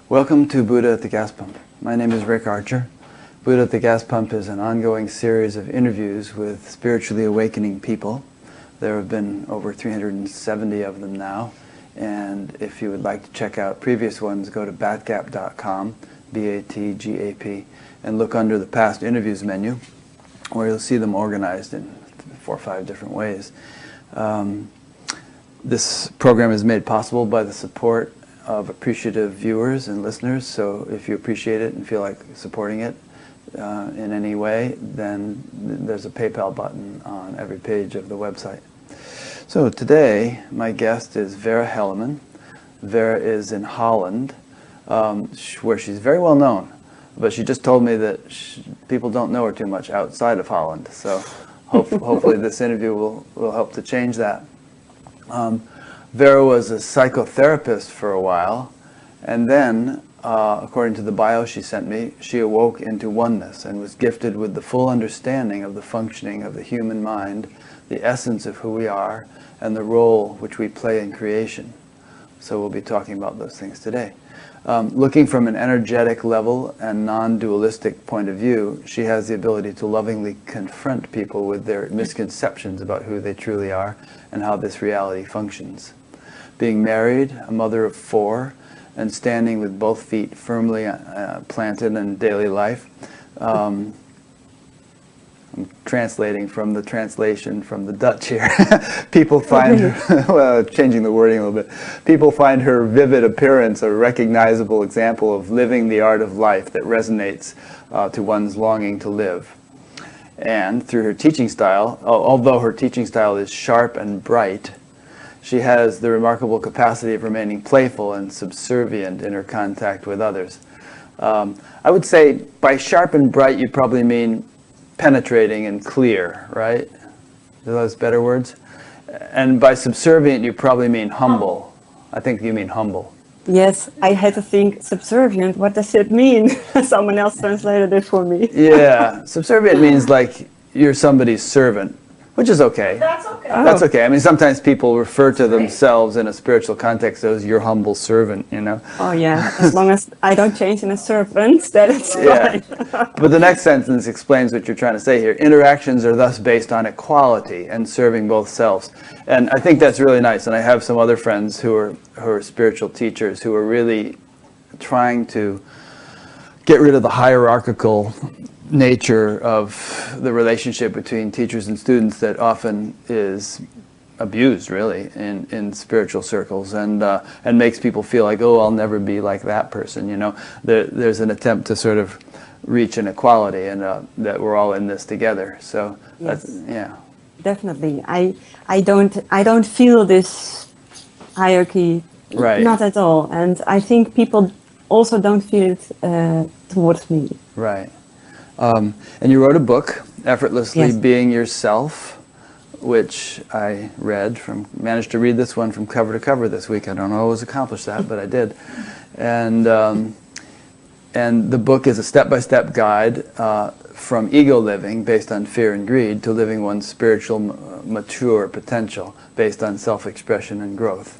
Welcome to Buddha at the Gas Pump. My name is Rick Archer. Buddha at the Gas Pump is an ongoing series of interviews with spiritually awakening people. There have been over 370 of them now, and if you would like to check out previous ones, go to batgap.com, B-A-T-G-A-P, and look under the past interviews menu, where you'll see them organized in 4 or 5 different ways. This program is made possible by the support of appreciative viewers and listeners, so if you appreciate it and feel like supporting it in any way, then there's a PayPal button on every page of the website. So today, my guest is Vera Helleman. Vera is in Holland, where she's very well known, but she just told me that people don't know her too much outside of Holland, so hopefully this interview will help to change that. Vera was a psychotherapist for a while, and then, according to the bio she sent me, she awoke into oneness and was gifted with the full understanding of the functioning of the human mind, the essence of who we are, and the role which we play in creation. So we'll be talking about those things today. Looking from an energetic level and non-dualistic point of view, she has the ability to lovingly confront people with their misconceptions about who they truly are and how this reality functions. Being married, a mother of 4, and standing with both feet firmly planted in daily life. I'm translating from the translation from the Dutch here. People find her, well, changing the wording a little bit, people find her vivid appearance a recognizable example of living the art of life that resonates to one's longing to live. And through her teaching style, although her teaching style is sharp and bright, she has the remarkable capacity of remaining playful and subservient in her contact with others. I would say by sharp and bright you probably mean penetrating and clear, right? Are those better words? And by subservient you probably mean humble. I think you mean humble. Yes, I had to think subservient. What does it mean? Someone else translated it for me. Yeah, subservient means like you're somebody's servant, which is okay. That's okay. Oh. That's okay. I mean, sometimes people refer to themselves in a spiritual context as your humble servant, you know? Oh yeah, as long as I don't change in a serpent, that is Yeah. fine. But the next sentence explains what you're trying to say here. Interactions are thus based on equality and serving both selves. And I think that's really nice. And I have some other friends who are spiritual teachers who are really trying to get rid of the hierarchical nature of the relationship between teachers and students that often is abused, really, in spiritual circles, and makes people feel like, oh, I'll never be like that person, you know. There's an attempt to sort of reach an equality, and that we're all in this together. So Yes. that's, yeah. Definitely, I don't feel this hierarchy, Right. not at all, and I think people also don't feel it towards me. Right. And you wrote a book, Effortlessly Yes. Being Yourself, which I managed to read this one from cover to cover this week. I don't always accomplish that, but I did. And the book is a step-by-step guide from ego living based on fear and greed to living one's spiritual mature potential based on self-expression and growth.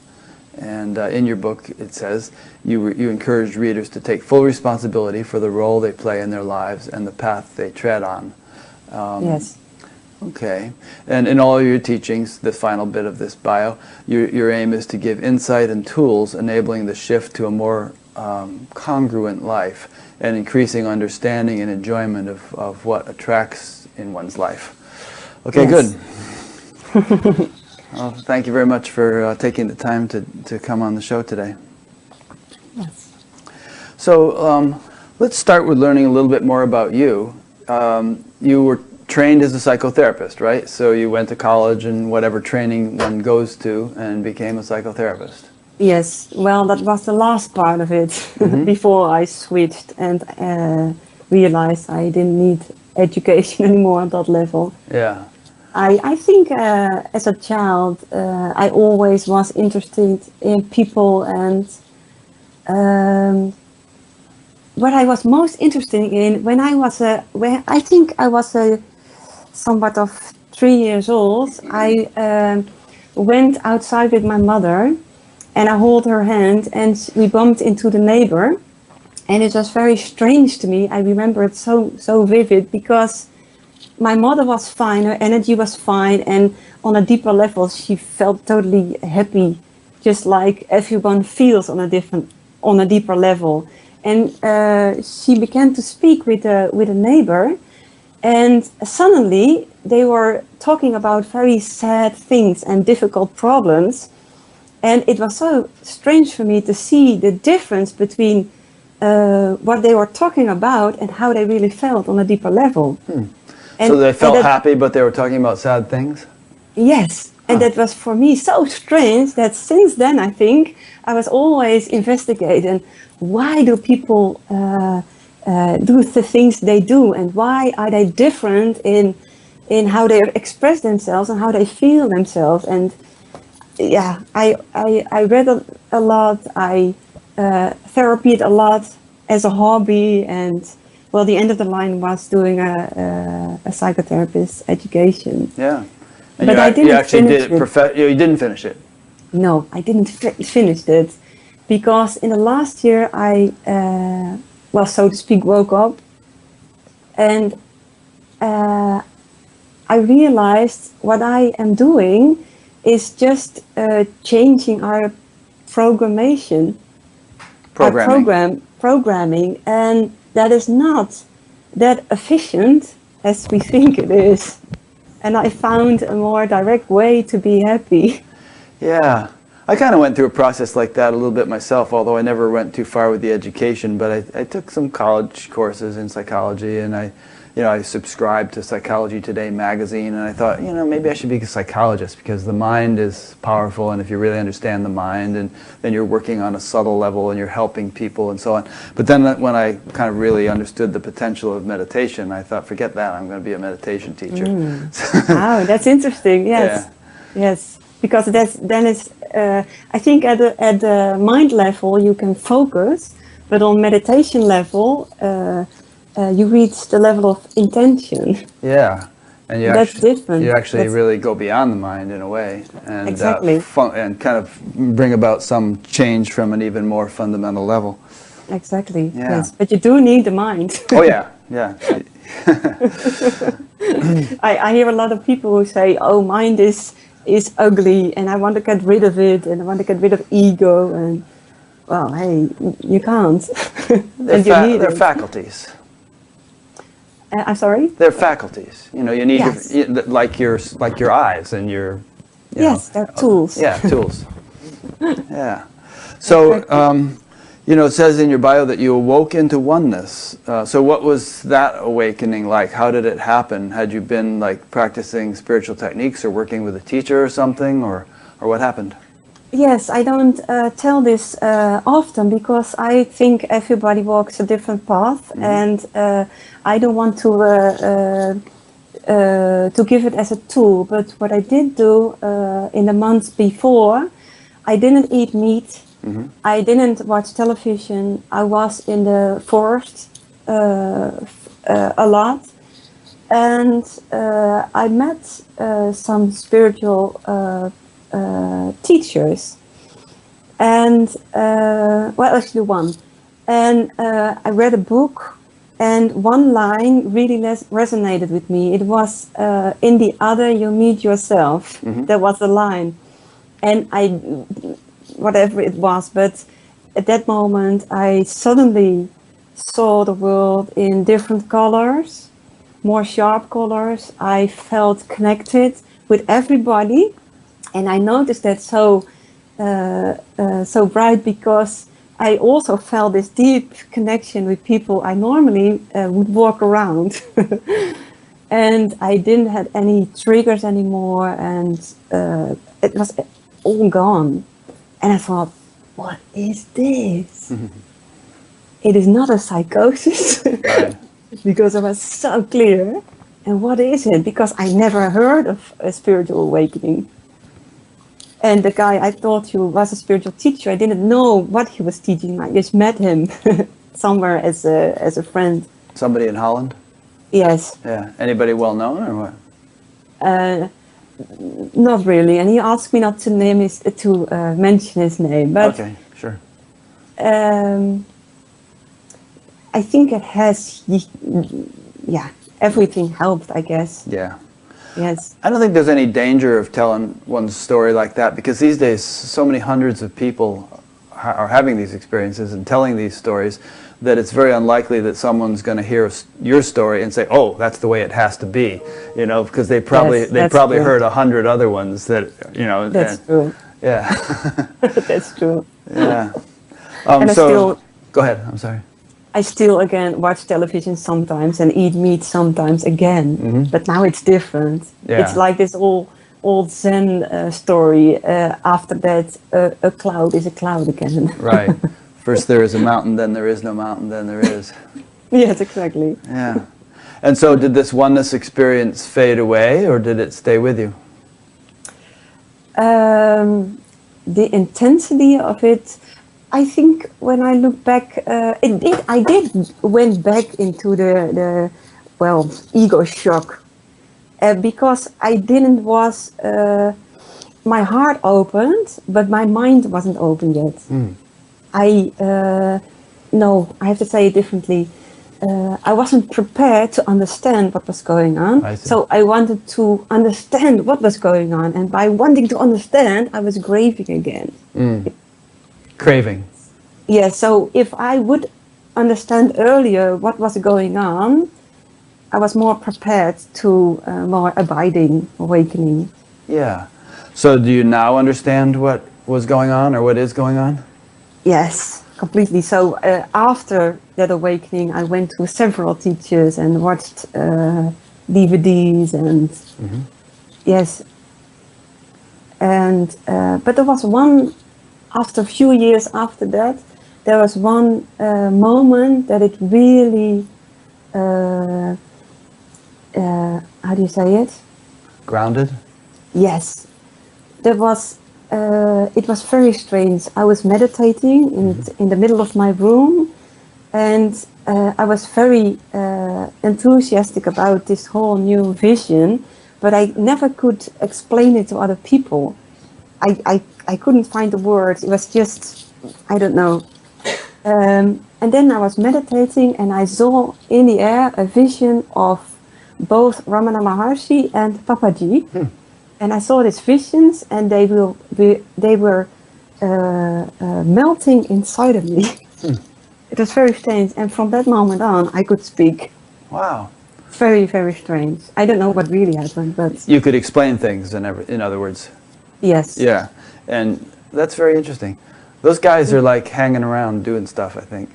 And in your book, it says, you encourage readers to take full responsibility for the role they play in their lives and the path they tread on. Yes. Okay. And in all your teachings, the final bit of this bio, your aim is to give insight and tools enabling the shift to a more congruent life and increasing understanding and enjoyment of what attracts in one's life. Okay, Yes. good. Well, thank you very much for taking the time to come on the show today. Yes. So let's start with learning a little bit more about you. You were trained as a psychotherapist, right? So you went to college and whatever training one goes to and became a psychotherapist. Yes, well, that was the last part of it before I switched and realized I didn't need education anymore at that level. Yeah. I think as a child I always was interested in people, and what I was most interested in when I was I think I was somewhat of 3 years old, I went outside with my mother and I hold her hand and we bumped into the neighbor And it was very strange to me. I remember it so vivid, because my mother was fine, her energy was fine, and on a deeper level she felt totally happy, just like everyone feels on a deeper level. And she began to speak with a neighbor, and suddenly they were talking about very sad things and difficult problems. And it was so strange for me to see the difference between what they were talking about and how they really felt on a deeper level. So they felt happy, but they were talking about sad things? Yes. And that was for me so strange that since then, I think, I was always investigating, why do people do the things they do, and why are they different in how they express themselves and how they feel themselves. And yeah, I read a lot, I therapied a lot as a hobby, and well, the end of the line was doing a psychotherapist education. Yeah. And but I didn't you actually finish did it. You didn't finish it? No, I didn't finish it, because in the last year I, well, so to speak, woke up, and I realized what I am doing is just changing our programming, and that is not that efficient as we think it is. And I found a more direct way to be happy. Yeah, I kind of went through a process like that a little bit myself, although I never went too far with the education, but I took some college courses in psychology, and I subscribed to Psychology Today magazine, and I thought, maybe I should be a psychologist, because the mind is powerful, and if you really understand the mind, and then you're working on a subtle level and you're helping people and so on. But then when I kind of really understood the potential of meditation, I thought, forget that, I'm going to be a meditation teacher. Oh, that's interesting. Yes, yeah. Yes, because I think at the mind level you can focus, but on meditation level, you reach the level of intention. Yeah, and that's different. You actually really go beyond the mind in a way, and exactly, and kind of bring about some change from an even more fundamental level. Exactly. Yeah. Yes, but you do need the mind. Oh yeah, yeah. I hear a lot of people who say, "Oh, mind is ugly, and I want to get rid of it, and I want to get rid of ego." And well, hey, you can't. They're faculties. I'm sorry? They're faculties. You need yes. like your eyes and your. Yes, they're tools. Yeah, tools. Yeah. So, it says in your bio that you awoke into oneness. So what was that awakening like? How did it happen? Had you been practicing spiritual techniques or working with a teacher or something, or what happened? Yes, I don't tell this often, because I think everybody walks a different path, and I don't want to give it as a tool. But what I did do in the months before, I didn't eat meat. I didn't watch television. I was in the forest a lot, and I met some spiritual teachers, and well, actually one, and I read a book, and one line really resonated with me. It was in the other you meet yourself. That was the line, and whatever it was, but at that moment I suddenly saw the world in different colors, more sharp colors. I felt connected with everybody. And I noticed that so bright, because I also felt this deep connection with people I normally would walk around. And I didn't have any triggers anymore, and it was all gone. And I thought, what is this? It is not a psychosis, because I was so clear. And what is it? Because I never heard of a spiritual awakening. And the guy I thought who was a spiritual teacher, I didn't know what he was teaching. I just met him somewhere as a friend. Somebody in Holland? Yes. Yeah. Anybody well known or what? Not really. And he asked me not to mention his name. But okay, sure. I think it has, yeah, everything helped, I guess. Yeah. Yes. I don't think there's any danger of telling one's story like that, because these days so many hundreds of people are having these experiences and telling these stories that it's very unlikely that someone's going to hear your story and say, "Oh, that's the way it has to be," you know, because they probably true. heard 100 other ones that, you know. That's true. Yeah. That's true. Yeah. And Go ahead. I'm sorry. I still again watch television sometimes and eat meat sometimes again, but now it's different. Yeah. It's like this old Zen story. After that, a cloud is a cloud again. Right. First there is a mountain, then there is no mountain, then there is. Yes, exactly. Yeah. And so did this oneness experience fade away, or did it stay with you? The intensity of it, I think when I look back, I did went back into the ego shock, because I didn't was, my heart opened, but my mind wasn't open yet. No, I have to say it differently. I wasn't prepared to understand what was going on. So I wanted to understand what was going on. And by wanting to understand, I was craving again. Craving. Yeah, so if I would understand earlier what was going on, I was more prepared to more abiding, awakening. Yeah. So do you now understand what was going on, or what is going on? Yes, completely. So after that awakening, I went to several teachers and watched DVDs and yes. And but there was one, after a few years after that, there was one moment that it really, how do you say it? Grounded? Yes. There was, it was very strange. I was meditating in the middle of my room, and I was very enthusiastic about this whole new vision, but I never could explain it to other people. I couldn't find the words. It was just, I don't know. And then I was meditating, and I saw in the air a vision of both Ramana Maharshi and Papaji. And I saw these visions, and they were melting inside of me. It was very strange, and from that moment on, I could speak. Wow. Very, very strange. I don't know what really happened, but you could explain things, in other words. Yes. Yeah, and that's very interesting. Those guys are like hanging around doing stuff, I think.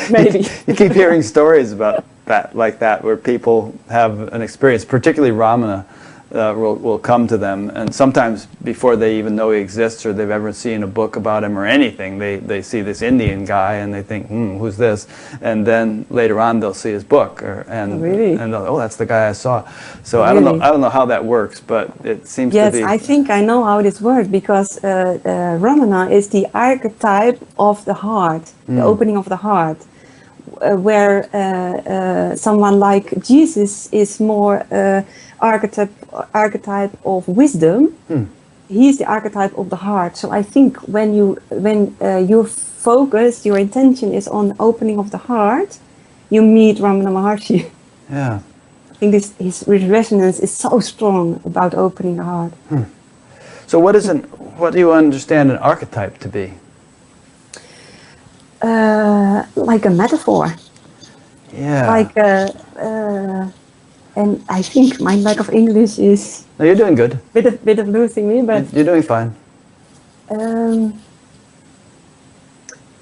Maybe. You keep hearing stories about that, like that, where people have an experience, particularly Ramana. Will come to them, and sometimes before they even know he exists or they've ever seen a book about him or anything, they see this Indian guy and they think, who's this? And then later on they'll see his book, and they'll, oh, that's the guy I saw. So I don't know how that works, but it seems to be. Yes, I think I know how this works, because Ramana is the archetype of the heart, the opening of the heart, where someone like Jesus is more archetype of wisdom. He's the archetype of the heart. So I think when your focus, your intention is on opening of the heart, you meet Ramana Maharshi. Yeah. I think his resonance is so strong about opening the heart. So what do you understand an archetype to be? Like a metaphor. Yeah. Like and I think my lack of English is. No, you're doing good. Bit of losing me, but you're doing fine.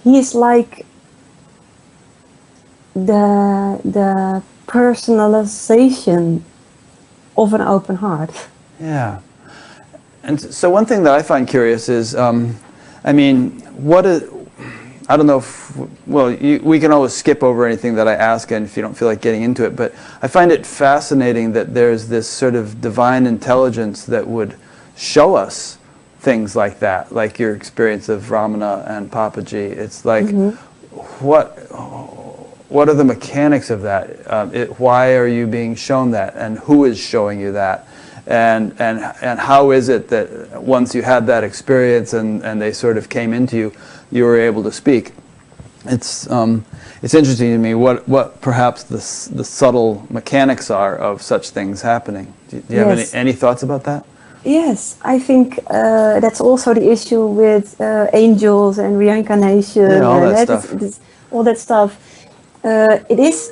He is like the personalization of an open heart. Yeah. And so one thing that I find curious is, I mean, I don't know if, we can always skip over anything that I ask, and if you don't feel like getting into it, but I find it fascinating that there's this sort of divine intelligence that would show us things like that, like your experience of Ramana and Papaji. It's like, what are the mechanics of that? Why are you being shown that, and who is showing you that? And how is it that once you had that experience and they sort of came into you, you were able to speak? it's interesting to me what perhaps the subtle mechanics are of such things happening. Do you have Yes. any thoughts about that? Yes, I think that's also the issue with angels and reincarnation Yeah, all and that stuff. all that stuff. It is,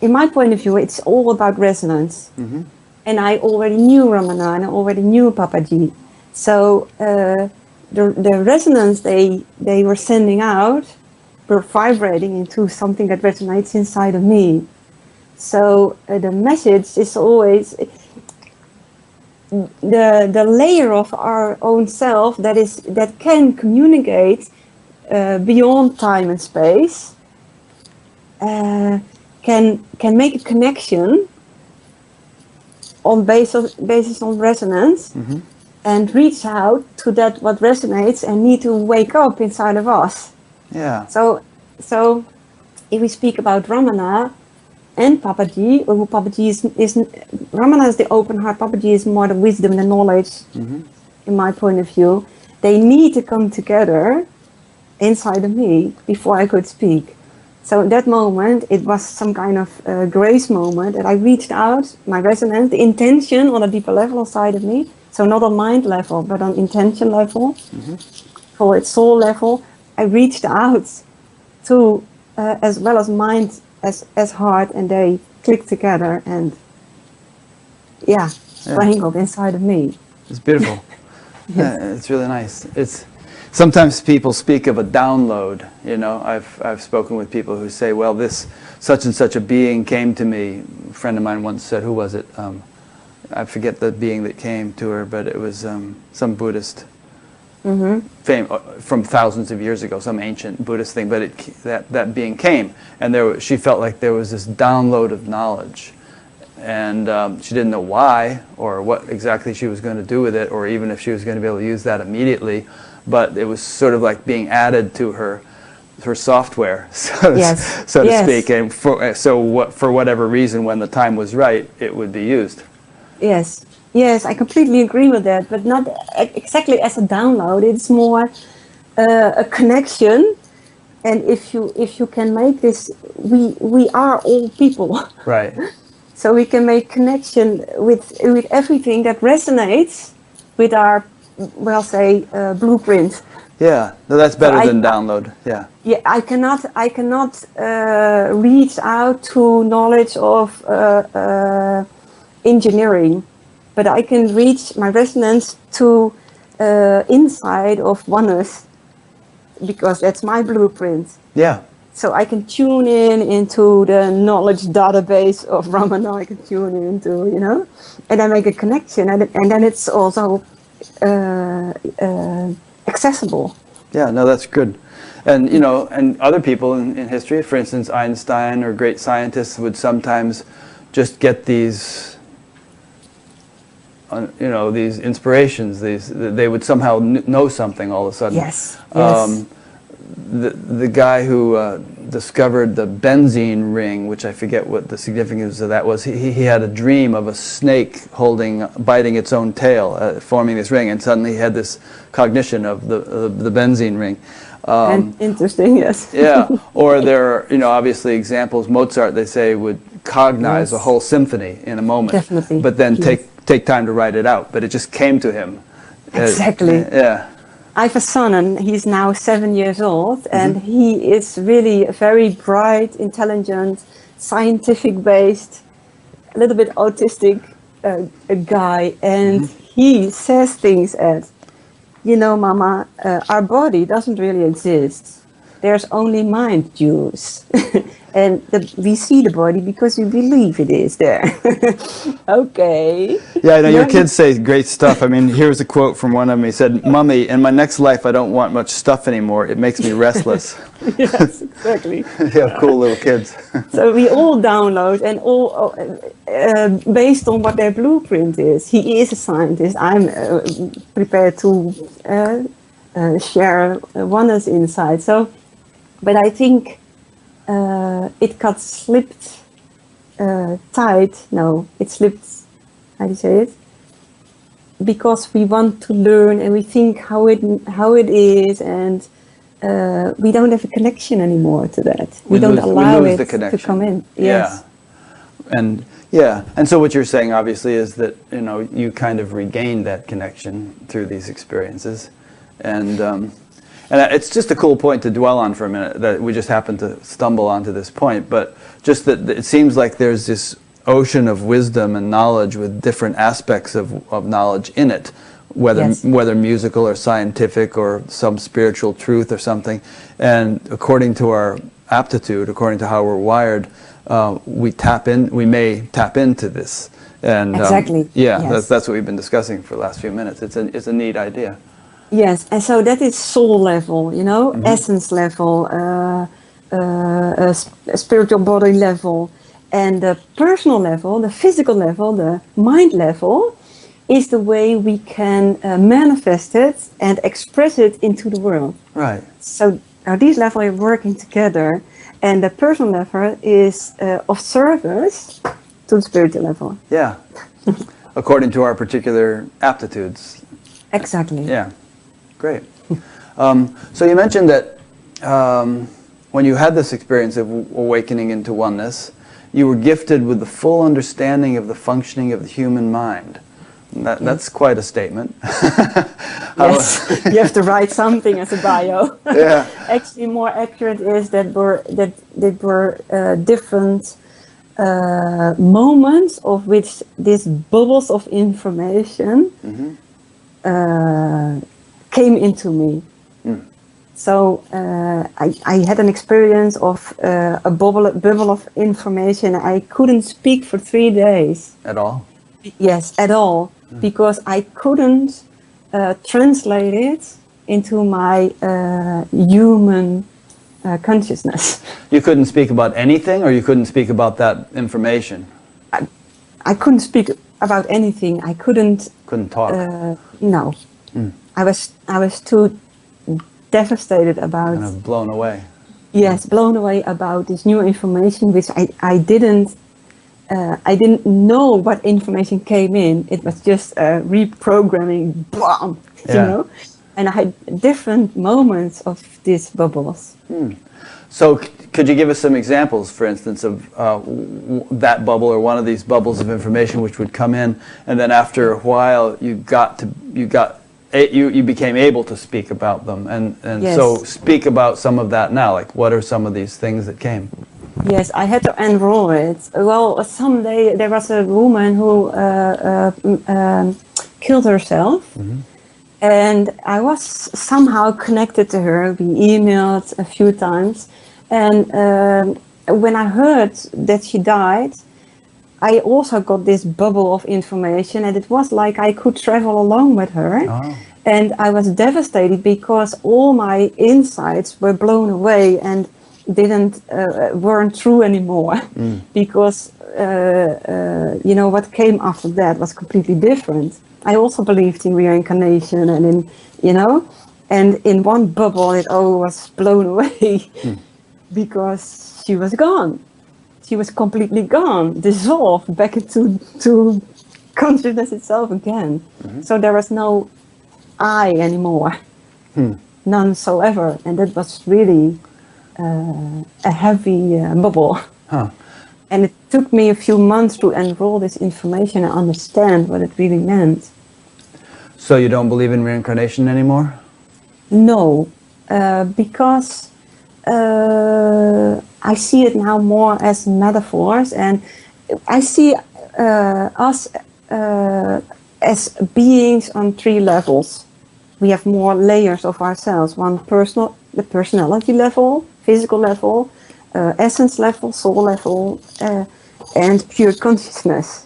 in my point of view, it's all about resonance. Mm-hmm. And I already knew Ramana and I already knew Papaji. So the resonance they were sending out were vibrating into something that resonates inside of me. So the message is always the layer of our own self that can communicate beyond time and space, can make a connection on basis on resonance, Mm-hmm. and reach out to that what resonates and need to wake up inside of us. Yeah. So if we speak about Ramana and Papaji, who Papaji is Ramana is the open heart, Papaji is more the wisdom, the knowledge, Mm-hmm. in my point of view. They need to come together inside of me before I could speak. So in that moment, it was some kind of grace moment that I reached out, my resonance, the intention on a deeper level inside of me. So not on mind level, but on intention level, Mm-hmm. for its soul level. I reached out to, as well as mind as heart, and they clicked together and, strangled inside of me. It's beautiful. Yes. It's really nice. It's sometimes people speak of a download. You know, I've spoken with people who say, "Well, this such and such a being came to me." A friend of mine once said, "Who was it? I forget the being that came to her, but it was some Buddhist from thousands of years ago, some ancient Buddhist thing." But that being came, and she felt like there was this download of knowledge. And she didn't know why or what exactly she was going to do with it, or even if she was going to be able to use that immediately. But it was sort of like being added to her software, so to speak. And for whatever reason, when the time was right, it would be used. Yes, I completely agree with that. But not exactly as a download. It's more a connection. And if you can make this, we are all people. Right. So we can make connection with everything that resonates with our, blueprint. Yeah, no, that's better than download. Yeah. Yeah, I cannot reach out to knowledge of engineering, but I can reach my resonance to inside of oneness, because that's my blueprint. Yeah. So I can tune into the knowledge database of Ramana. I can tune into, and I make a connection, and then it's also accessible. Yeah, no, that's good. And and other people in history, for instance, Einstein or great scientists, would sometimes just get these, these inspirations. They would somehow know something all of a sudden. Yes. The guy who discovered the benzene ring, which I forget what the significance of that was, he had a dream of a snake biting its own tail, forming this ring, and suddenly he had this cognition of the benzene ring. And interesting, yes. Yeah, or there are, obviously examples. Mozart, they say, would cognize a whole symphony in a moment. Definitely. But then take time to write it out. But it just came to him. Exactly. Yeah. I have a son, and he's now 7 years old, and he is really a very bright, intelligent, scientific-based, a little bit autistic guy, and he says things as, Mama, our body doesn't really exist. There's only mind juice. And we see the body because we believe it is there. Okay. Yeah, I know your kids say great stuff. I mean, here's a quote from one of them. He said, "Mummy, in my next life, I don't want much stuff anymore. It makes me restless." Yes, exactly. Yeah, cool little kids. So we all download, and all based on what their blueprint is. He is a scientist. I'm prepared to share Oneness insight. So, but I think it got slipped tight. No, it slipped. How do you say it? Because we want to learn, and we think how it is, and we don't have a connection anymore to that. We don't allow it to come in. Yes. And so what you're saying obviously is that, you know, you kind of regained that connection through these experiences, and it's just a cool point to dwell on for a minute, that we just happened to stumble onto this point, but just that it seems like there's this ocean of wisdom and knowledge with different aspects of knowledge in it, whether musical or scientific or some spiritual truth or something, and according to our aptitude, according to how we're wired, we may tap into this, and exactly. Yes. That's what we've been discussing for the last few minutes. It's a neat idea. Yes, and so that is soul level, you know, essence level, spiritual body level, and the personal level, the physical level, the mind level, is the way we can manifest it and express it into the world. Right. So these levels are working together, and the personal level is of service to the spiritual level. Yeah, according to our particular aptitudes. Exactly. Yeah, great. So you mentioned that when you had this experience of awakening into oneness, you were gifted with the full understanding of the functioning of the human mind. That's quite a statement. Yes, you have to write something as a bio. Yeah. Actually, more accurate is that there were different moments of which these bubbles of information came into me. So I had an experience of a bubble of information. I couldn't speak for 3 days. At all? Yes, at all, because I couldn't translate it into my human consciousness. You couldn't speak about anything, or you couldn't speak about that information? I couldn't speak about anything. I couldn't talk? No. I was too devastated about... Kind of blown away. Yes, blown away about this new information, which I didn't know what information came in. It was just reprogramming, blam, you know. And I had different moments of these bubbles. So could you give us some examples, for instance, of that bubble or one of these bubbles of information which would come in, and then after a while you became able to speak about them, and yes. So speak about some of that now. Like, what are some of these things that came? Yes, I had to enroll it. Well, someday there was a woman who killed herself, and I was somehow connected to her. We emailed a few times, and when I heard that she died, I also got this bubble of information, and it was like I could travel along with her. Oh. And I was devastated because all my insights were blown away and weren't true anymore. Because you know, what came after that was completely different. I also believed in reincarnation and in, you know, and in one bubble it all was blown away because she was gone. She was completely gone, dissolved back into consciousness itself again. So there was no I anymore, none so ever, and that was really a heavy bubble. And it took me a few months to enroll this information and understand what it really meant. So you don't believe in reincarnation anymore? No, because I see it now more as metaphors, and I see us as beings on 3 levels. We have more layers of ourselves. One the personality level, physical level, essence level, soul level, and pure consciousness.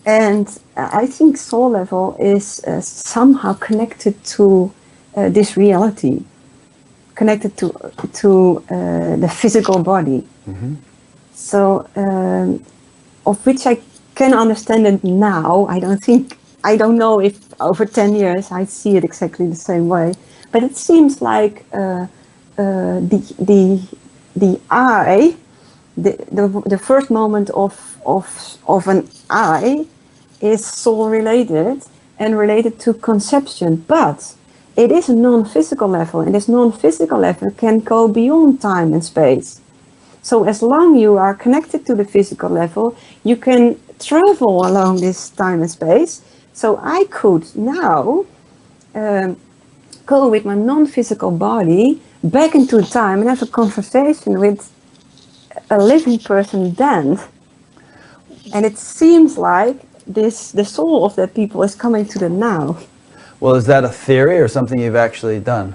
And I think soul level is somehow connected to this reality, connected to the physical body. So, of which I can understand it now. I don't know if over 10 years I see it exactly the same way, but it seems like the I, the first moment of an I is soul related and related to conception, but it is a non-physical level, and this non-physical level can go beyond time and space. So as long you are connected to the physical level, you can travel along this time and space. So I could now go with my non-physical body back into time and have a conversation with a living person then. And it seems like the soul of that people is coming to the now. Well, is that a theory or something you've actually done?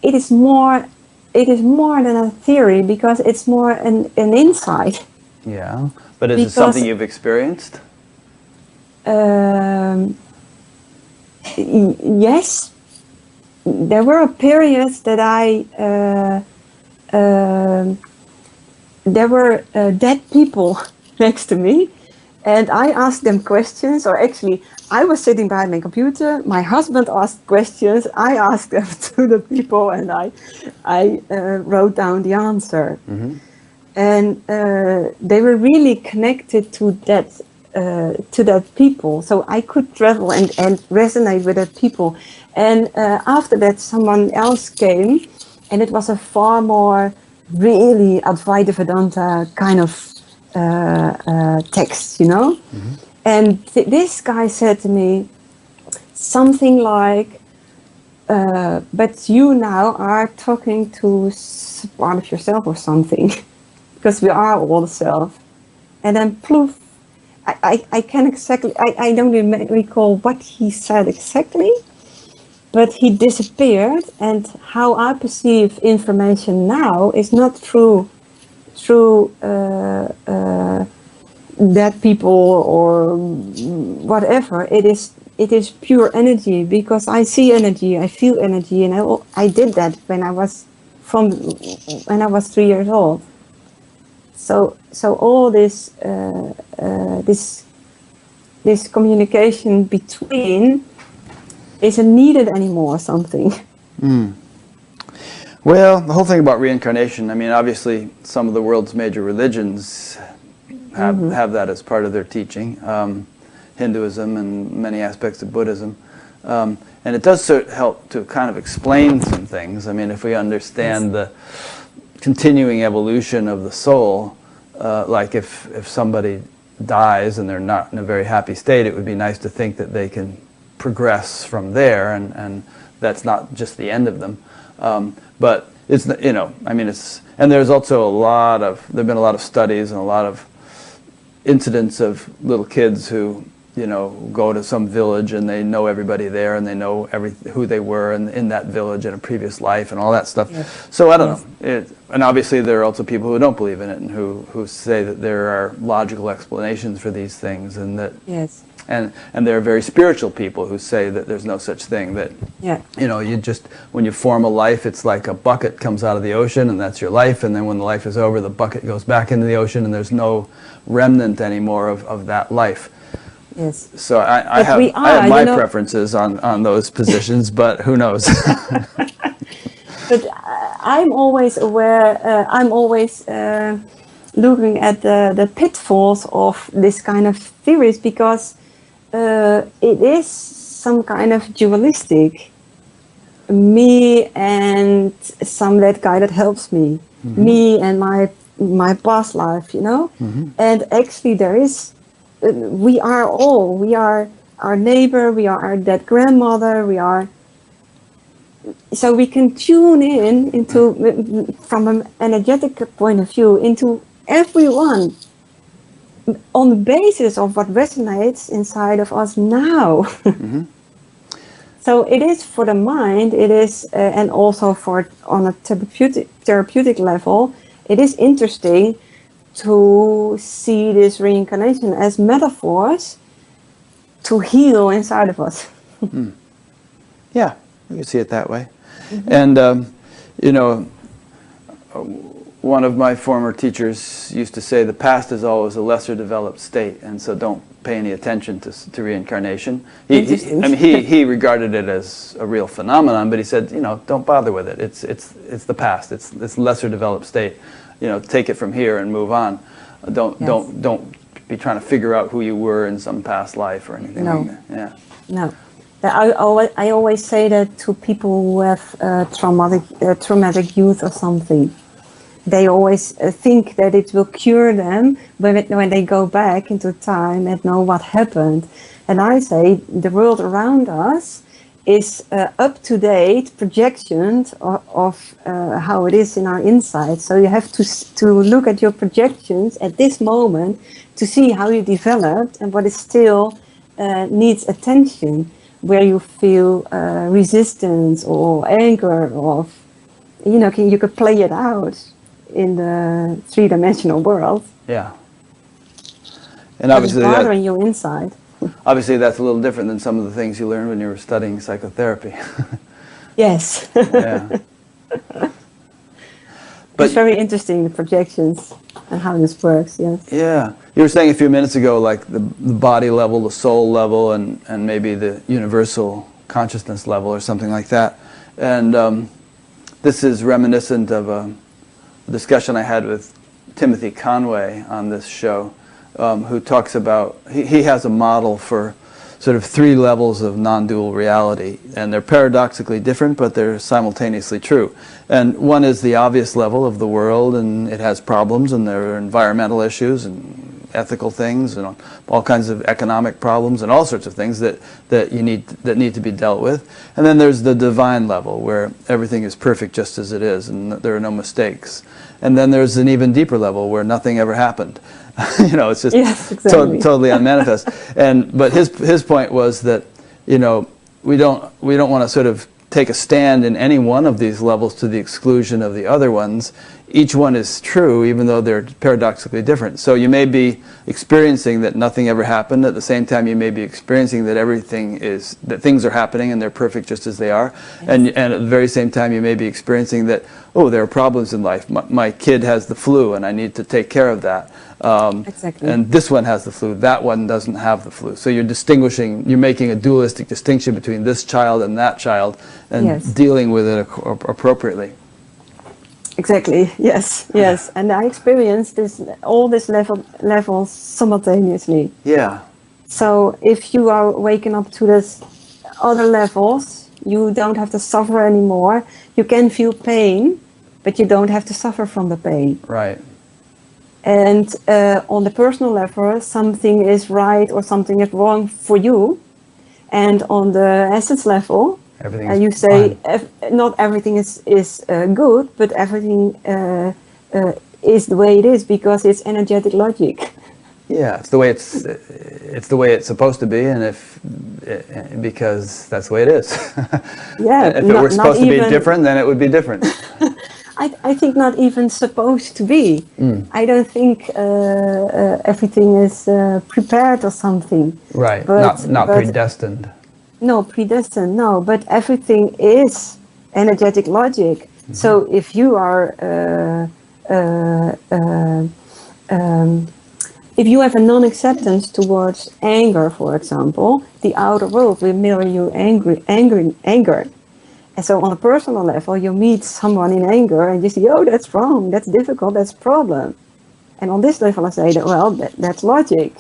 It is more than a theory, because it's more an insight. Yeah, but is it something you've experienced? Yes, there were periods that there were dead people next to me, and I asked them questions, or actually I was sitting behind my computer, my husband asked questions, I asked them to the people, and I wrote down the answer. Mm-hmm. And they were really connected to that people, so I could travel and resonate with that people. And after that, someone else came, and it was a far more really Advaita Vedanta kind of text, you know. Mm-hmm. And this guy said to me something like, but you now are talking to part of yourself or something, because we are all the self. And then ploof, I can exactly, I don't recall what he said exactly, but he disappeared. And how I perceive information now is not through dead people or whatever. It is pure energy, because I see energy, I feel energy, and I did that when I was 3 years old. So all this this communication between isn't needed anymore or something. Mm. Well, the whole thing about reincarnation, I mean, obviously some of the world's major religions have that as part of their teaching, Hinduism and many aspects of Buddhism. And it does help to kind of explain some things. I mean, if we understand the continuing evolution of the soul, like if somebody dies and they're not in a very happy state, it would be nice to think that they can progress from there, and that's not just the end of them. But it's, you know, I mean, it's, and there's also there've been a lot of studies and a lot of incidents of little kids who, you know, go to some village and they know everybody there and they know who they were in that village in a previous life and all that stuff. Yes. So I don't know. And obviously there are also people who don't believe in it and who say that there are logical explanations for these things, and that and there are very spiritual people who say that there's no such thing, that you know, you just, when you form a life, it's like a bucket comes out of the ocean and that's your life, and then when the life is over, the bucket goes back into the ocean and there's no remnant anymore of that life. Yes. So I have my preferences on those positions, but who knows? But I'm always aware, I'm always looking at the pitfalls of this kind of theories, because it is some kind of dualistic. Me and some that guy that helps me. Mm-hmm. Me and my past life, you know? Mm-hmm. And actually there is, we are our neighbor, we are our dead grandmother, so we can tune into, from an energetic point of view, into everyone on the basis of what resonates inside of us now. Mm-hmm. So it is for the mind, it is, and also on a therapeutic level, it is interesting to see this reincarnation as metaphors to heal inside of us. Mm. Yeah, you can see it that way. Mm-hmm. And, you know, one of my former teachers used to say the past is always a lesser developed state, and so don't pay any attention to reincarnation. He regarded it as a real phenomenon, but he said, you know, don't bother with it. It's the past. It's lesser developed state. You know, take it from here and move on. Don't be trying to figure out who you were in some past life or anything No. like that. Yeah. No. I always say that to people who have traumatic youth or something. They always think that it will cure them when they go back into time and know what happened. And I say the world around us is up-to-date projections of how it is in our inside. So you have to look at your projections at this moment to see how you developed and what is still needs attention, where you feel resistance or anger, or you could play it out in the three-dimensional world. Yeah. And obviously bothering you inside. Obviously that's a little different than some of the things you learned when you were studying psychotherapy. Yes. Yeah. But it's very interesting, the projections and how this works, yes. Yeah. You were saying a few minutes ago, like the body level, the soul level, and maybe the universal consciousness level or something like that. And this is reminiscent of a discussion I had with Timothy Conway on this show, who talks about, he has a model for sort of 3 levels of non-dual reality, and they're paradoxically different, but they're simultaneously true. And one is the obvious level of the world, and it has problems, and there are environmental issues and ethical things, and all kinds of economic problems, and all sorts of things that need to be dealt with. And then there's the divine level, where everything is perfect just as it is, and there are no mistakes. And then there's an even deeper level where nothing ever happened. It's just yes, exactly. totally unmanifest. But his point was that we don't want to sort of take a stand in any one of these levels to the exclusion of the other ones. Each one is true, even though they're paradoxically different. So you may be experiencing that nothing ever happened. At the same time, you may be experiencing that that things are happening and they're perfect just as they are. Yes. And at the very same time, you may be experiencing that, oh, there are problems in life. My kid has the flu and I need to take care of that. Exactly. And this one has the flu, that one doesn't have the flu. So you're making a dualistic distinction between this child and that child, and yes. dealing with it appropriately. Exactly, yes. And I experienced all these levels simultaneously. Yeah. So if you are waking up to this other levels, you don't have to suffer anymore. You can feel pain, but you don't have to suffer from the pain. Right. And on the personal level, something is right or something is wrong for you. And on the essence level, you say not everything is good, but everything is the way it is because it's energetic logic. Yeah, it's the way it's supposed to be, and because that's the way it is. Yeah. If it were supposed to be different, then it would be different. I think not even supposed to be. I don't think everything is prepared or something. Right, but not predestined. No, predestined, no. But everything is energetic logic. Mm-hmm. So if you are, if you have a non-acceptance towards anger, for example, the outer world will mirror you anger. And so on a personal level, you meet someone in anger and you say, oh, that's wrong, that's difficult, that's a problem. And on this level I say, well, that's logic.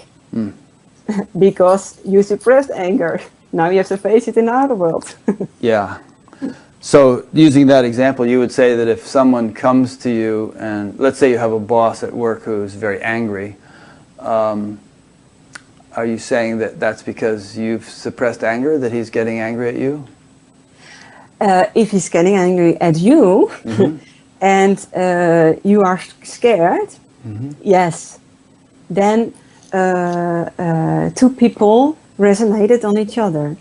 Because you suppressed anger. Now you have to face it in the outer world. Yeah. So using that example, you would say that if someone comes to you and let's say you have a boss at work who's very angry, are you saying that that's because you've suppressed anger, that he's getting angry at you? If he's getting angry at you, mm-hmm. and you are scared, mm-hmm. yes, then two people resonated on each other.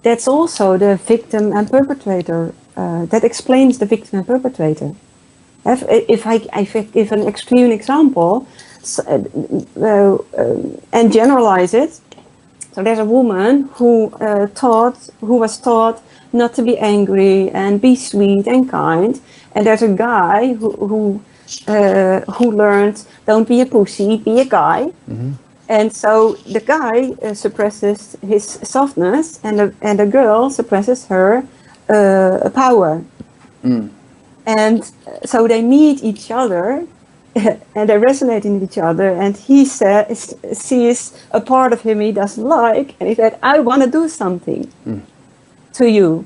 That's also the victim and perpetrator. That explains the victim and perpetrator. If I give an extreme example and generalize it, so there's a woman who was taught not to be angry and be sweet and kind, and there's a guy who learned don't be a pussy, be a guy. Mm-hmm. And so the guy suppresses his softness, and the girl suppresses her power. And so they meet each other, and they're resonating with each other, and he sees a part of him he doesn't like, and he said, I want to do something to you.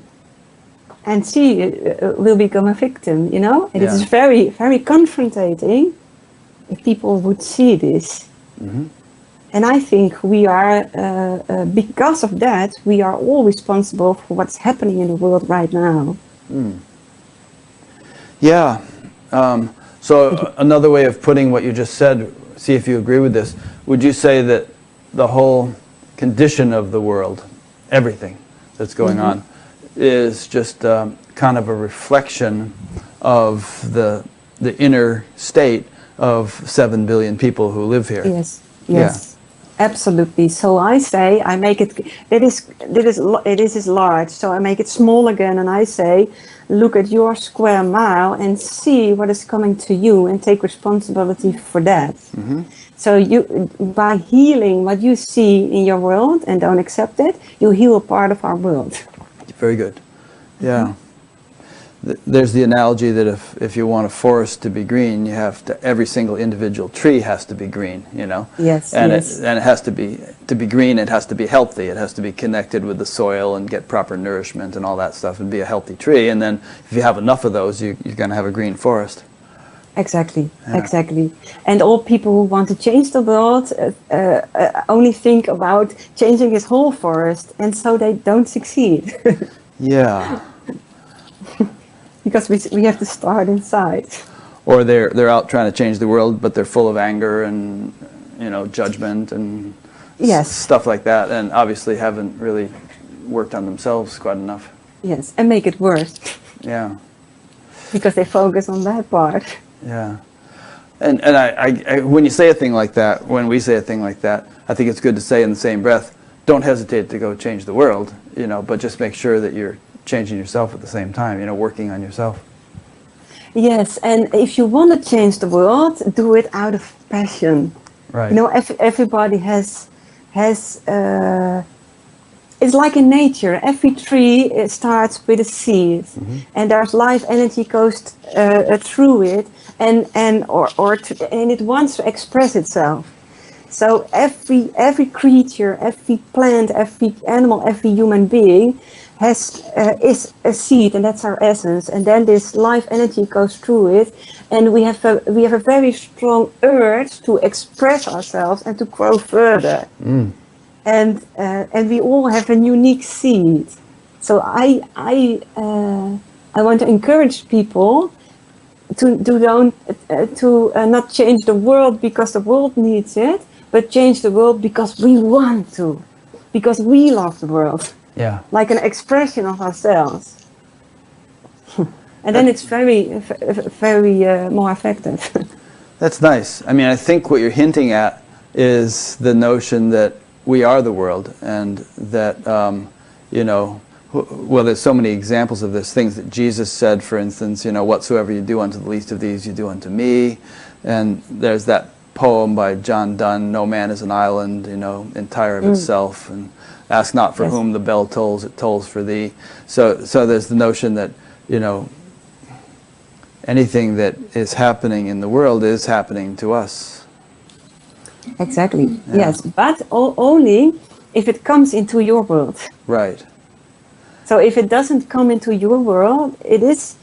And she will become a victim, you know? And it is very, very confronting if people would see this. And I think we are, because of that, we are all responsible for what's happening in the world right now. Yeah. So another way of putting what you just said, see if you agree with this, would you say that the whole condition of the world, everything that's going on, is just kind of a reflection of the inner state of 7 billion people who live here? Yes, yes. Absolutely. So I say, I make it, it is large, so I make it small again, and I say, look at your square mile and see what is coming to you and take responsibility for that. So you, by healing what you see in your world and don't accept it, you heal a part of our world. Very good. Yeah. There's the analogy that if you want a forest to be green, you have to, every single individual tree has to be green, you know? Yes, and yes. It has to be green, it has to be healthy, it has to be connected with the soil and get proper nourishment and all that stuff and be a healthy tree. And then if you have enough of those, you're going to have a green forest. Exactly, exactly. And all people who want to change the world only think about changing his whole forest, and so they don't succeed. Yeah. Because we have to start inside. Or they're out trying to change the world, but they're full of anger and, you know, judgment and stuff like that, and obviously haven't really worked on themselves quite enough. Yes, and make it worse. Yeah. Because they focus on that part. Yeah. And I when you say a thing like that, when we say a thing like that, I think it's good to say in the same breath, don't hesitate to go change the world, you know, but just make sure that you're changing yourself at the same time, you know, working on yourself. Yes, and if you want to change the world, do it out of passion. Right. You know, everybody has it's like in nature. Every tree starts with a seed, and there's life energy goes through it, and it wants to express itself. So every creature, every plant, every animal, every human being is a seed, and that's our essence. And then this life energy goes through it, and we have a very strong urge to express ourselves and to grow further. And we all have a unique seed. So I want to encourage people to not change the world because the world needs it, but change the world because we want to, because we love the world. Yeah. Like an expression of ourselves. And then it's very more effective. That's nice. I mean, I think what you're hinting at is the notion that we are the world, and that, you know, well, there's so many examples of this. Things that Jesus said, for instance, you know, whatsoever you do unto the least of these, you do unto me. And there's that poem by John Donne, no man is an island, you know, entire of itself, and ask not for whom the bell tolls, it tolls for thee. So there's the notion that, you know, anything that is happening in the world is happening to us. Exactly. Yeah. Yes, but only if it comes into your world. Right. So if it doesn't come into your world, it is,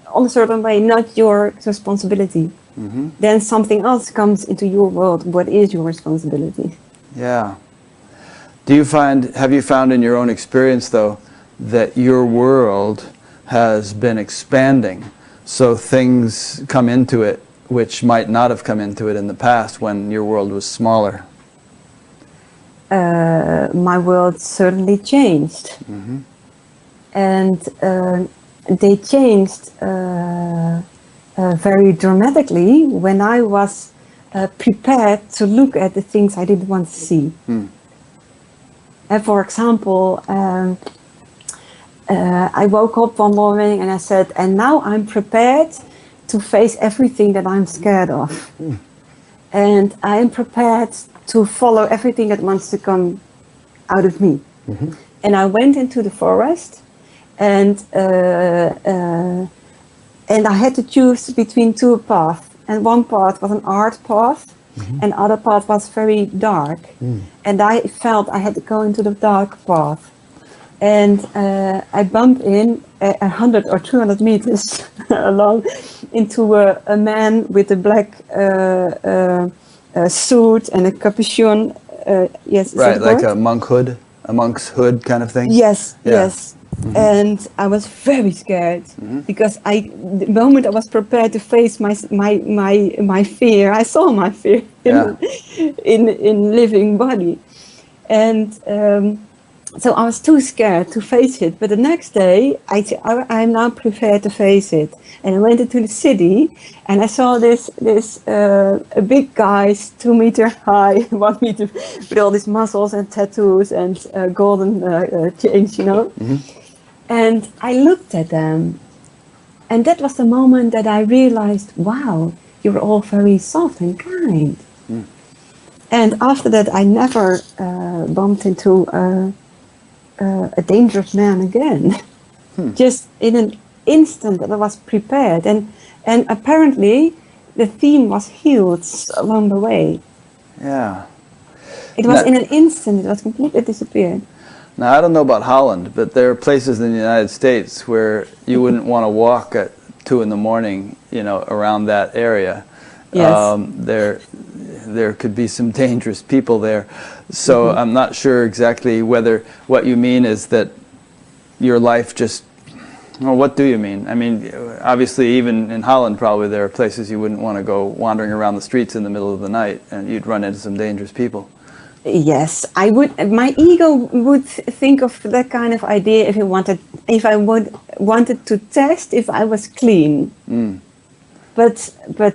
on a certain way, not your responsibility. Then something else comes into your world. What is your responsibility? Yeah. Have you found in your own experience, though, that your world has been expanding, so things come into it which might not have come into it in the past when your world was smaller? My world certainly changed. And they changed very dramatically when I was prepared to look at the things I didn't want to see. And for example, I woke up one morning and I said, and now I'm prepared to face everything that I'm scared of. And I am prepared to follow everything that wants to come out of me. And I went into the forest, and I had to choose between two paths. and one part was an art path, and other part was very dark. And I felt I had to go into the dark path. And I bumped in 100 or 200 meters along into a man with a black suit and a capuchon. Yes, right, like a monk's hood kind of thing. Yes, yes. And I was very scared because the moment I was prepared to face my fear, I saw my fear in living body, and so I was too scared to face it. But the next day, I'm now prepared to face it, and I went into the city, and I saw this a big guy, 2 meter high, 1 meter, with all these muscles and tattoos and golden chains, you know. And I looked at them, and that was the moment that I realized, wow, you're all very soft and kind. And after that, I never bumped into a dangerous man again. Just in an instant that I was prepared. And apparently, the theme was healed along the way. Yeah. It was in an instant, it was completely disappeared. Now, I don't know about Holland, but there are places in the United States where you wouldn't want to walk at 2 in the morning, you know, around that area. Yes. There could be some dangerous people there. So I'm not sure exactly whether what you mean is that your life just, well, what do you mean? I mean, obviously, even in Holland, probably there are places you wouldn't want to go wandering around the streets in the middle of the night, and you'd run into some dangerous people. Yes, I would. My ego would think of that kind of idea if I wanted to test if I was clean. But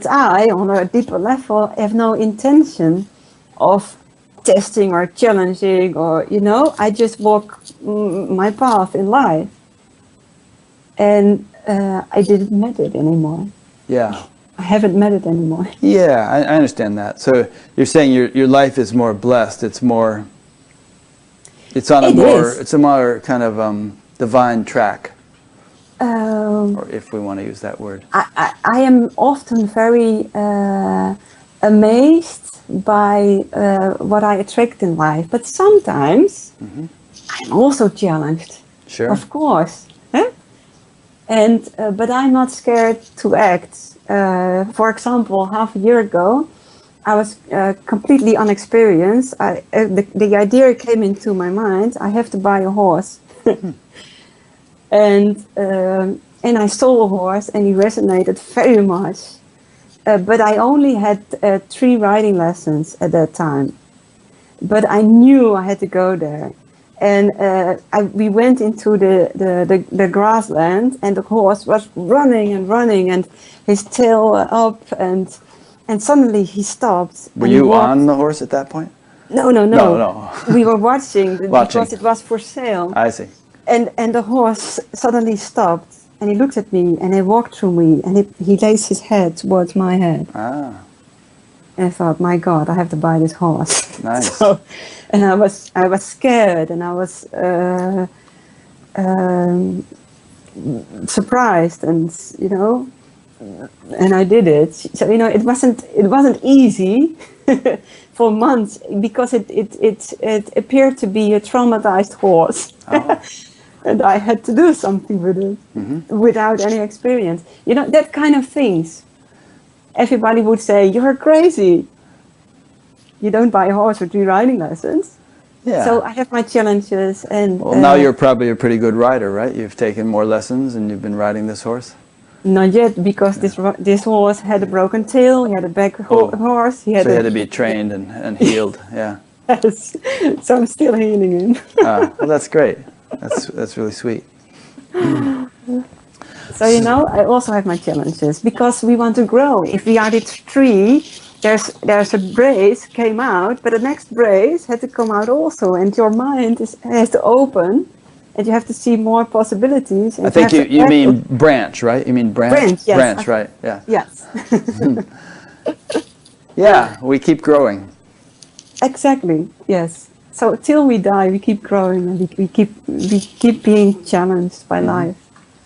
I, on a deeper level, have no intention of testing or challenging, or you know, I just walk my path in life, and I didn't met it anymore. Yeah. I haven't met it anymore. Yeah, I understand that. So you're saying your life is more blessed. It's more. It's on It's a more kind of divine track. Or if we want to use that word. I am often very amazed by what I attract in life, but sometimes I'm also challenged. Sure. Of course. Huh? And but I'm not scared to act. For example, half a year ago, I was completely unexperienced. The idea came into my mind, I have to buy a horse. And I saw a horse, and he resonated very much. But I only had 3 riding lessons at that time. But I knew I had to go there. And we went into the grassland, and the horse was running and running, and his tail up, and suddenly he stopped. Were you on the horse at that point? No. We were watching because it was for sale. I see. And the horse suddenly stopped, and he looked at me, and he walked through me, and he raised his head towards my head. Ah. And I thought, my God, I have to buy this horse. Nice. And I was scared, and I was surprised, and you know, and I did it. So you know, it wasn't easy for months because it appeared to be a traumatized horse. Oh. And I had to do something with it without any experience. You know, that kind of things. Everybody would say, you're crazy. You don't buy a horse with 3 riding lessons. Yeah. So I have my challenges. And well, now you're probably a pretty good rider, right? You've taken more lessons and you've been riding this horse? Not yet, because this horse had a broken tail, he had a back horse. He had to be trained and healed, yeah. Yes, so I'm still healing him. Well, that's great. That's really sweet. So you know, I also have my challenges because we want to grow. If we are the tree, there's a brace came out, but the next brace had to come out also, and your mind has to open, and you have to see more possibilities. And I think you mean branch, right? You mean branch? Branch, yes. Branch, right? Yeah. Yes. Yeah, we keep growing. Exactly. Yes. So till we die, we keep growing, and we keep being challenged by life.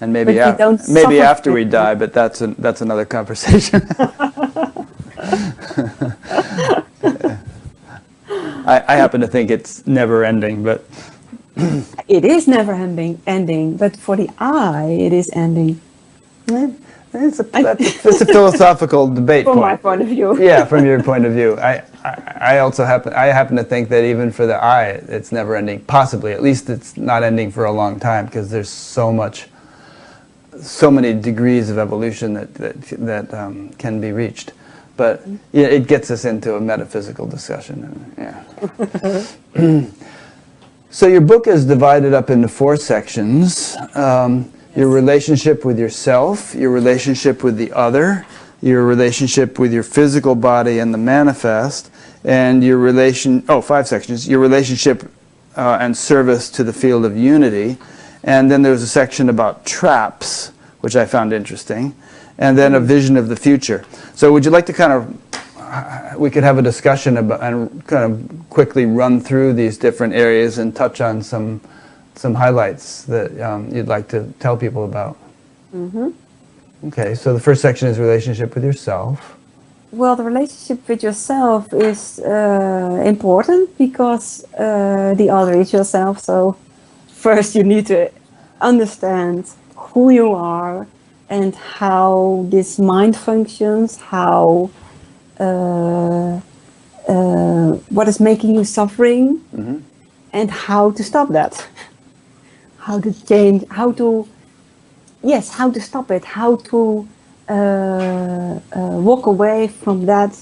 And maybe after we die, but that's another conversation. I happen to think it's never ending, but it is never ending, but for the I, it is ending. it's a philosophical debate From point. my point of view. Yeah, from your point of view. I also happen to think that even for the I, it's never ending. Possibly, at least it's not ending for a long time, because there's so many degrees of evolution that can be reached. But yeah, it gets us into a metaphysical discussion. Yeah. So your book is divided up into 4 sections. Your relationship with yourself, your relationship with the other, your relationship with your physical body and the manifest, and your 5 sections, your relationship and service to the field of unity. And then there's a section about traps, which I found interesting, and then a vision of the future. So would you like to we could have a discussion about and kind of quickly run through these different areas and touch on some highlights that you'd like to tell people about. Mm-hmm. Okay, so the first section is relationship with yourself. Well, the relationship with yourself is important because the other is yourself. So first you need to understand who you are and how this mind functions, how what is making you suffering, Mm-hmm. and how to stop that. How to change, how to stop it, how to walk away from that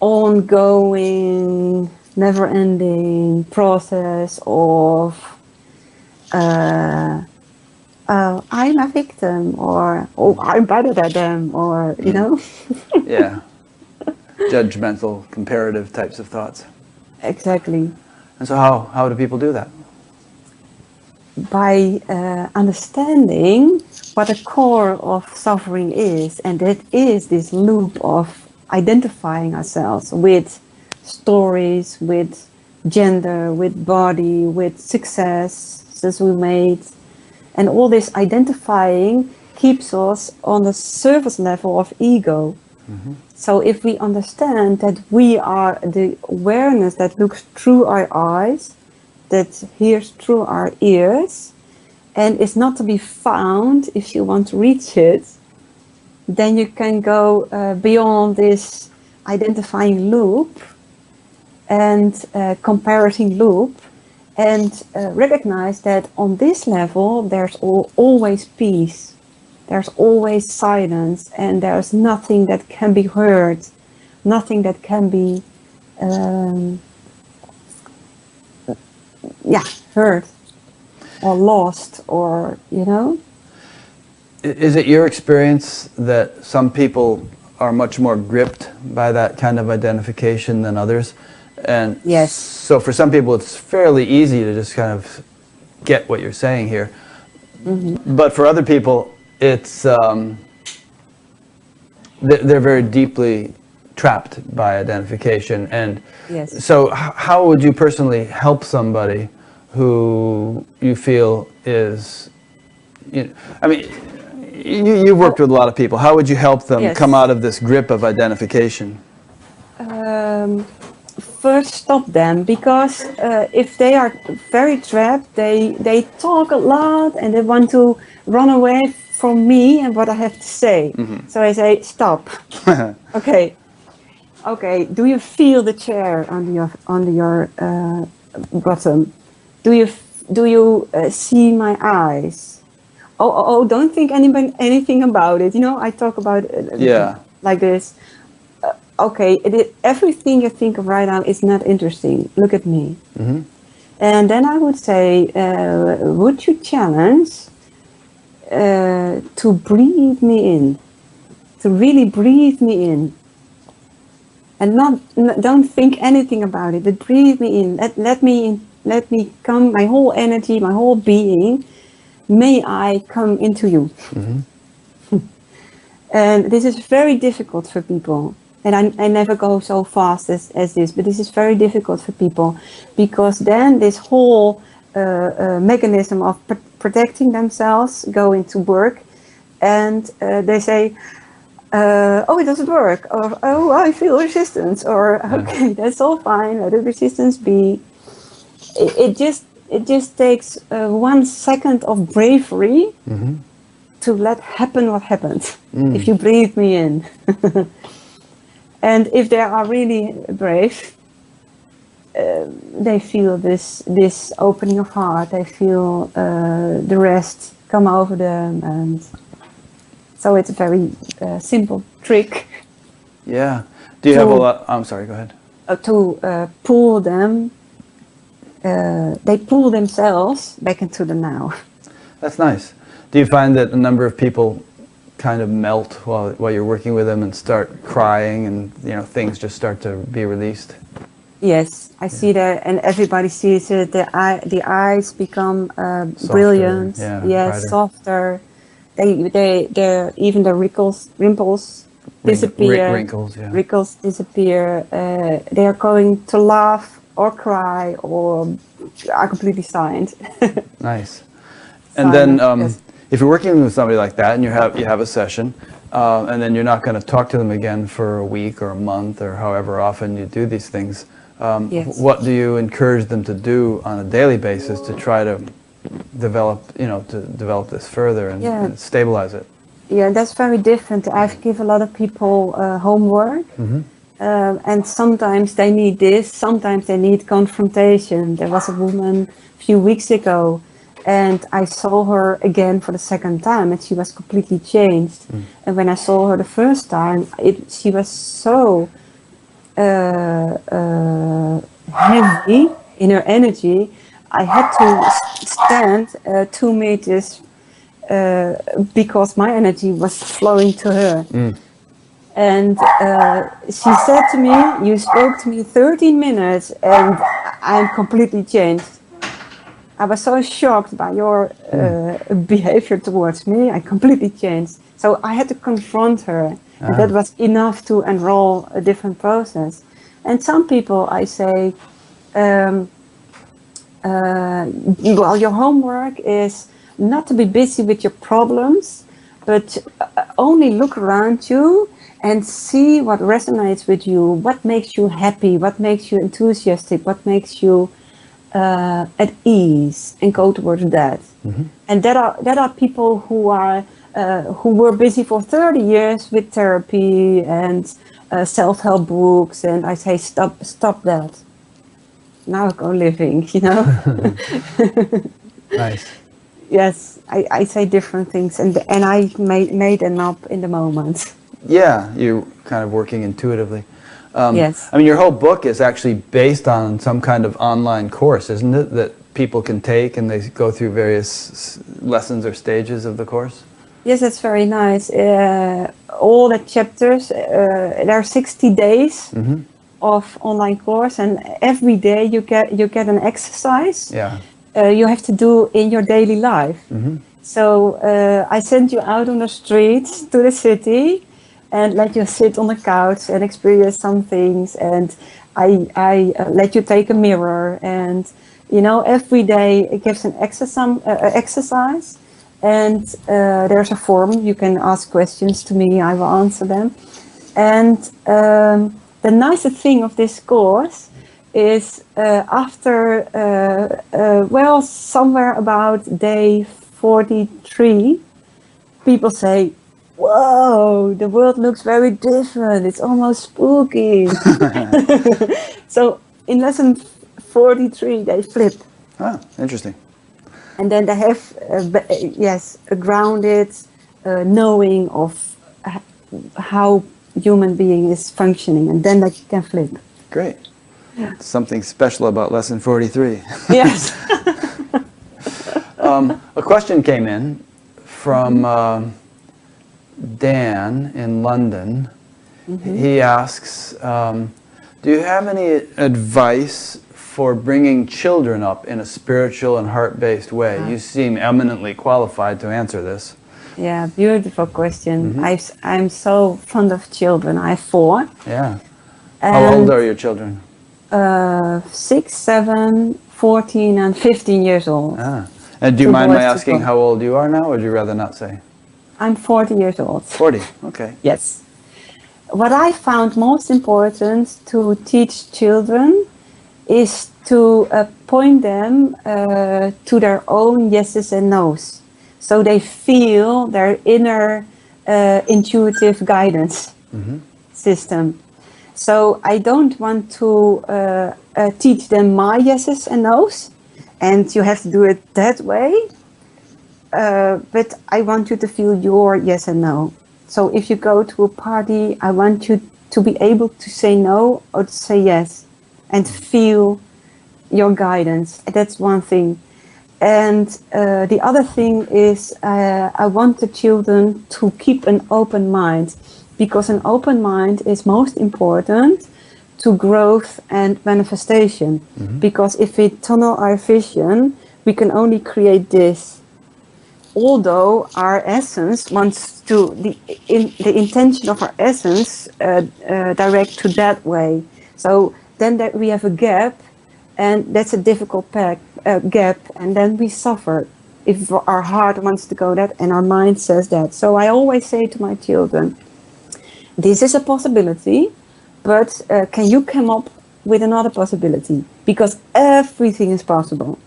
ongoing, never-ending process of I'm a victim, or I'm better than them, or you know. Yeah, judgmental, comparative types of thoughts. Exactly. And so how do people do that? By understanding what the core of suffering is, and that is this loop of identifying ourselves with stories, with gender, with body, with successes we made, and all this identifying keeps us on the surface level of ego. Mm-hmm. So if we understand that we are the awareness that looks through our eyes, that hears through our ears, and is not to be found if you want to reach it, then you can go beyond this identifying loop and comparison loop, and recognize that on this level there's always peace, there's always silence, and there's nothing that can be heard, nothing that can be heard or lost, or you know. Is it your experience that some people are much more gripped by that kind of identification than others? And Yes. So for some people it's fairly easy to just kind of get what you're saying here. Mm-hmm. But for other people it's they're very deeply trapped by identification. And Yes. so how would you personally help somebody who you feel is, I mean, you've worked with a lot of people. How would you help them Yes. come out of this grip of identification? First, stop them, because if they are very trapped, they talk a lot and they want to run away from me and what I have to say. Mm-hmm. So I say, stop. Okay. Do you feel the chair under your bottom? Do you see my eyes? Oh! Don't think anything about it. You know, I talk about like this. Okay, everything you think of right now is not interesting. Look at me. Mm-hmm. And then I would say, would you challenge to breathe me in, to really breathe me in, and don't think anything about it, but breathe me in. Let me come, my whole energy, my whole being. May I come into you? Mm-hmm. And this is very difficult for people. And I never go so fast as this, but this is very difficult for people, because then this whole mechanism of protecting themselves go into work, and they say, oh, it doesn't work, or oh, I feel resistance, or okay, that's all fine, let the resistance be. It just takes 1 second of bravery to let happen what happens. If you breathe me in, and if they are really brave, they feel this opening of heart. They feel the rest come over them, and so it's a very simple trick. Yeah. Do you have a lot? I'm sorry. Go ahead. To pull them. They pull themselves back into the now. That's nice. Do you find that a number of people kind of melt while you're working with them and start crying, and things just start to be released? Yes, I see that, and everybody sees it. The eyes become Softer, brilliant. yeah, yes, brighter. Softer. They even the rimples disappear. Wrinkles, yeah. Wrinkles disappear. They are going to laugh or cry or are completely silent. Nice. And then, yes. if you're working with somebody like that, and you have a session, and then you're not going to talk to them again for a week or a month or however often you do these things, Yes. what do you encourage them to do on a daily basis to try to develop this further and stabilize it? Yeah, that's very different. I give a lot of people homework. And sometimes they need this, sometimes they need confrontation. There was a woman a few weeks ago, and I saw her again for the second time, and she was completely changed. And when I saw her the first time, she was so heavy in her energy. I had to stand 2 meters because my energy was flowing to her. And she said to me, you spoke to me 13 minutes and I'm completely changed. I was so shocked by your behavior towards me. I completely changed. So I had to confront her. And that was enough to enroll a different process. And some people, I say, well, your homework is not to be busy with your problems, but only look around you and see what resonates with you, what makes you happy, what makes you enthusiastic, what makes you at ease, and go towards that. And that are people who were busy for 30 years with therapy and self-help books, and I say stop that. Now go living, Nice. Yes, I say different things, and I made them up in the moment. Yeah, you're kind of working intuitively. Yes. I mean, your whole book is actually based on some kind of online course, isn't it? That people can take, and they go through various lessons or stages of the course? Yes, that's very nice. All the chapters, there are 60 days of online course, and every day you get an exercise. Yeah. You have to do in your daily life. So I send you out on the streets to the city and let you sit on the couch and experience some things, and I let you take a mirror, and every day it gives an exercise, and there's a form. You can ask questions to me, I will answer them. And the nicer thing of this course is after somewhere about day 43, people say, whoa, the world looks very different, it's almost spooky. So in lesson 43 they flip. Ah, interesting. And then they have a grounded knowing of how human being is functioning, and then they can flip. Great. Something special about lesson 43. Yes. A question came in from Dan in London. He asks, do you have any advice for bringing children up in a spiritual and heart-based way? You seem eminently qualified to answer this. Yeah, beautiful question. I'm so fond of children. I have 4. Yeah. How old are your children? 6, 7, 14, and 15 years old. Ah. And do you mind my asking how old you are now, or would you rather not say? I'm 40 years old. 40, okay. Yes. what I found most important to teach children is to point them to their own yeses and nos. So they feel their inner intuitive guidance system. So I don't want to teach them my yeses and nos, and you have to do it that way. But I want you to feel your yes and no. So if you go to a party, I want you to be able to say no or to say yes and feel your guidance. That's one thing. And the other thing is I want the children to keep an open mind, because an open mind is most important to growth and manifestation. Because if we tunnel our vision, we can only create this. Although our essence wants to, the intention of our essence direct to that way. So then that we have a gap, and that's a difficult gap, and then we suffer if our heart wants to go that and our mind says that. So I always say to my children, this is a possibility, but can you come up with another possibility? Because everything is possible.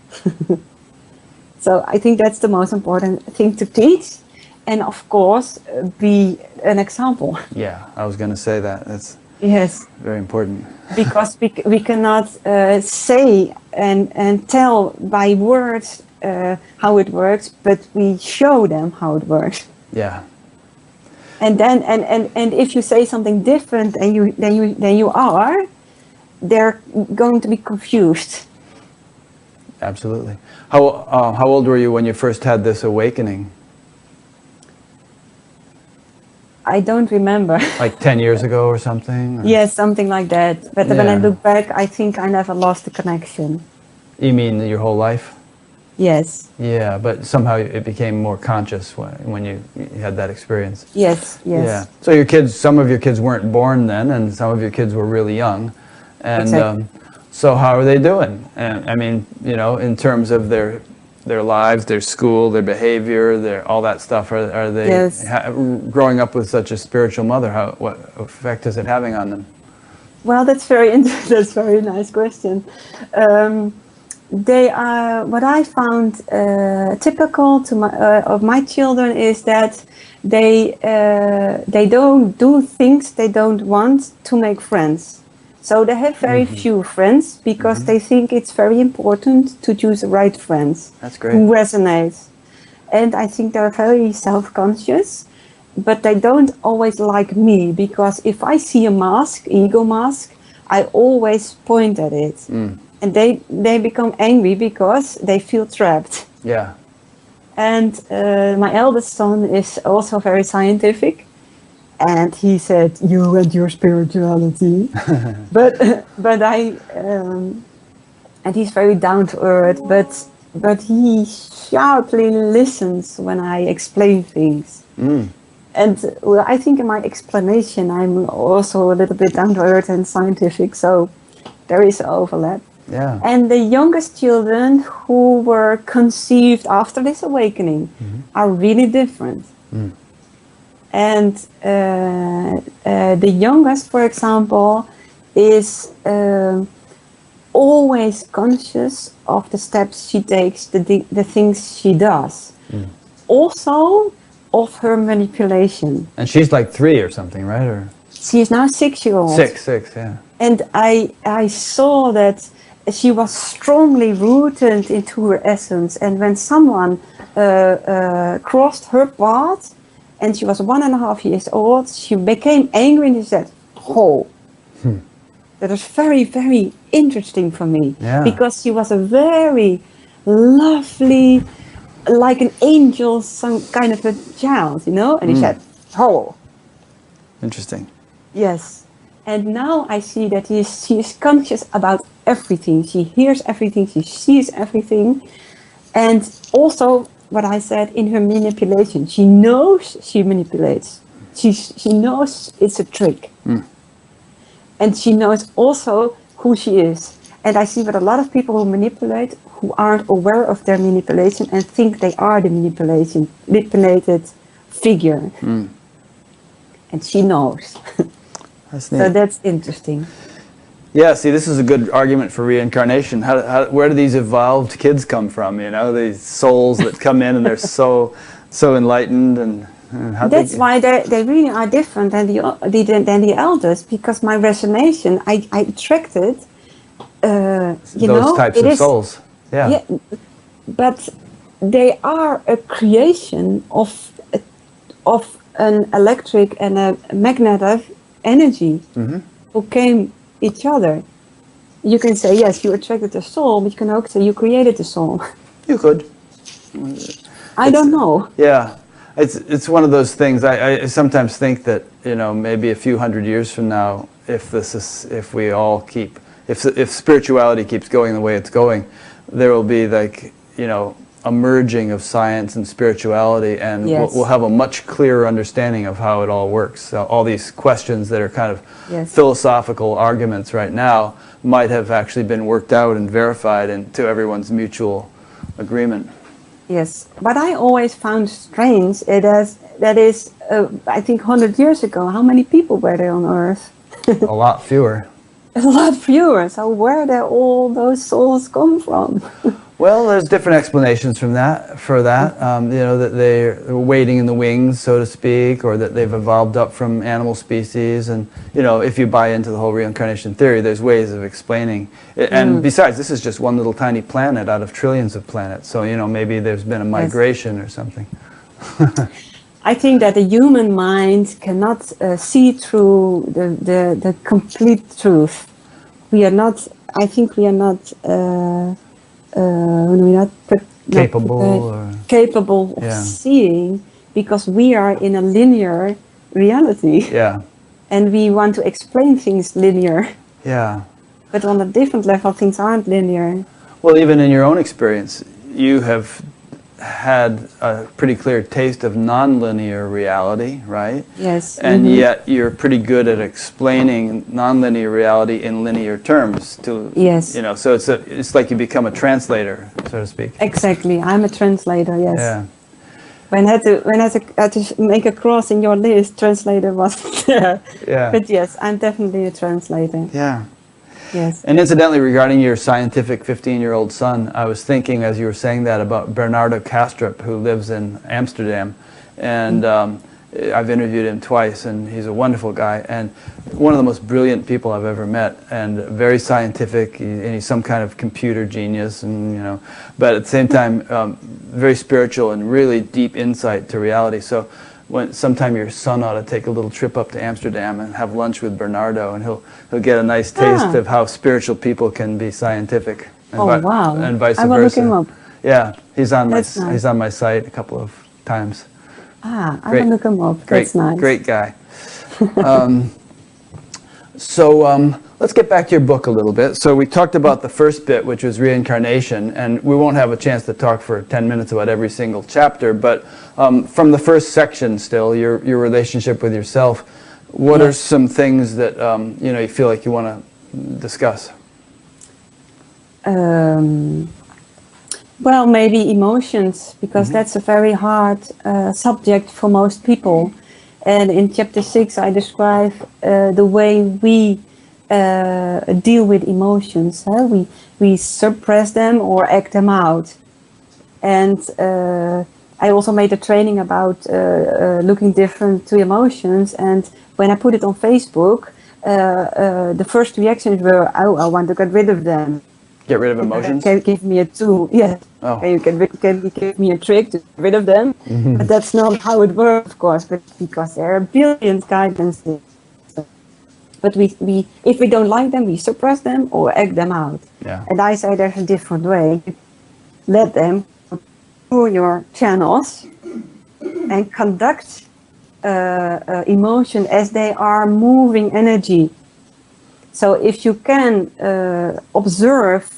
So I think that's the most important thing to teach, and of course be an example. Yeah, I was going to say that. That's yes, very important. Because we cannot say and tell by words how it works, but we show them how it works. Yeah. And then and if you say something different than you are, they're going to be confused. Absolutely. How old were you when you first had this awakening? I don't remember. Like 10 years ago or something? Or? Yes, something like that. But when I look back, I think I never lost the connection. You mean your whole life? Yes. Yeah, but somehow it became more conscious when you had that experience. Yes, yes. Yeah. So your kids, some of your kids weren't born then, and some of your kids were really young. And exactly. So how are they doing? And I mean, you know, in terms of their lives, their school, their behavior, all that stuff. Are they yes. Growing up with such a spiritual mother? What effect is it having on them? Well, that's very nice question. They are, what I found typical to of my children is that they don't do things they don't want to make friends. So they have very few friends because they think it's very important to choose the right friends. That's great. Who resonate. And I think they're very self-conscious, but they don't always like me, because if I see a mask, ego mask, I always point at it. And they become angry because they feel trapped. Yeah. And my eldest son is also very scientific. And he said, you and your spirituality. but I, and he's very down to earth, but he sharply listens when I explain things. And well, I think in my explanation, I'm also a little bit down to earth and scientific, so there is overlap. Yeah. And the youngest children who were conceived after this awakening are really different. And the youngest, for example, is always conscious of the steps she takes, the things she does. Also of her manipulation. And she's like 3 or something, right? Or she is now 6-year-old. Six, yeah. And I saw that she was strongly rooted into her essence. And when someone crossed her path, and she was 1.5 years old, she became angry and she said, "Oh." That was very, very interesting for me. Yeah. Because she was a very lovely, like an angel, some kind of a child, you know? And he said, "Oh." Interesting. Yes. And now I see that she is conscious about everything. She hears everything, she sees everything. And also, what I said, in her manipulation, she knows she manipulates. She knows it's a trick. And she knows also who she is. And I see that a lot of people who manipulate, who aren't aware of their manipulation and think they are the manipulated figure. And she knows. That's neat. So that's interesting. Yeah, see, this is a good argument for reincarnation. Where do these evolved kids come from? You know, these souls that come in and they're so enlightened, and how that's why they really are different than the elders, because my resonation, I attracted, those types of souls. Yeah. But they are a creation of an electric and a magnetic energy who came each other. You can say, yes, you attracted a soul, but you can also say you created a soul. You could. I don't know. Yeah, it's one of those things. I sometimes think that, you know, maybe a few hundred years from now, if spirituality keeps going the way it's going, there will be, like, you know, a merging of science and spirituality, and we'll have a much clearer understanding of how it all works. So all these questions that are kind of philosophical arguments right now might have actually been worked out and verified into everyone's mutual agreement. Yes, but I always found strange that is, I think 100 years ago, how many people were there on Earth? A lot fewer. A lot fewer. So where did all those souls come from? Well, there's different explanations for that. You know, that they're waiting in the wings, so to speak, or that they've evolved up from animal species. And, you know, if you buy into the whole reincarnation theory, there's ways of explaining it. And besides, this is just one little tiny planet out of trillions of planets. So, you know, maybe there's been a migration or something. I think that the human mind cannot see through the complete truth. We are not, I think we are not... we're not capable of seeing, because we are in a linear reality. Yeah. And we want to explain things linear. Yeah. But on a different level, things aren't linear. Well, even in your own experience, you have had a pretty clear taste of non-linear reality, right? Yes. And yet you're pretty good at explaining non-linear reality in linear terms to, you know, so it's like you become a translator, so to speak. Exactly. I'm a translator, yes. Yeah. When I had to make a cross in your list, translator wasn't there. Yeah. But yes, I'm definitely a translator. Yeah. Yes. And incidentally, regarding your scientific 15-year-old son, I was thinking as you were saying that about Bernardo Kastrup, who lives in Amsterdam, and I've interviewed him twice, and he's a wonderful guy, and one of the most brilliant people I've ever met, and very scientific, and he's some kind of computer genius, and, you know, but at the same time, very spiritual and really deep insight to reality. So sometime your son ought to take a little trip up to Amsterdam and have lunch with Bernardo, and he'll get a nice taste of how spiritual people can be scientific. And wow! And vice versa. I will look him up. Yeah, he's on That's my nice. he's on my site a couple of times. I will look him up. That's nice. Great guy. Let's get back to your book a little bit. So we talked about the first bit, which was reincarnation, and we won't have a chance to talk for 10 minutes about every single chapter, but from the first section still, your relationship with yourself, what are some things that you know, you feel like you want to discuss? Well, maybe emotions, because that's a very hard subject for most people. And in chapter 6, I describe the way we deal with emotions. We suppress them or act them out. And I also made a training about looking different to emotions. And when I put it on Facebook, the first reactions were, "Oh, I want to get rid of them." Get rid of emotions? Can you give me a tool? Yes. Oh. Can you give me a trick to get rid of them? But that's not how it works, of course, but because there are billions guidances. But if we don't like them, we suppress them or act them out. Yeah. And I say there's a different way. Let them go through your channels and conduct emotion as they are moving energy. So if you can observe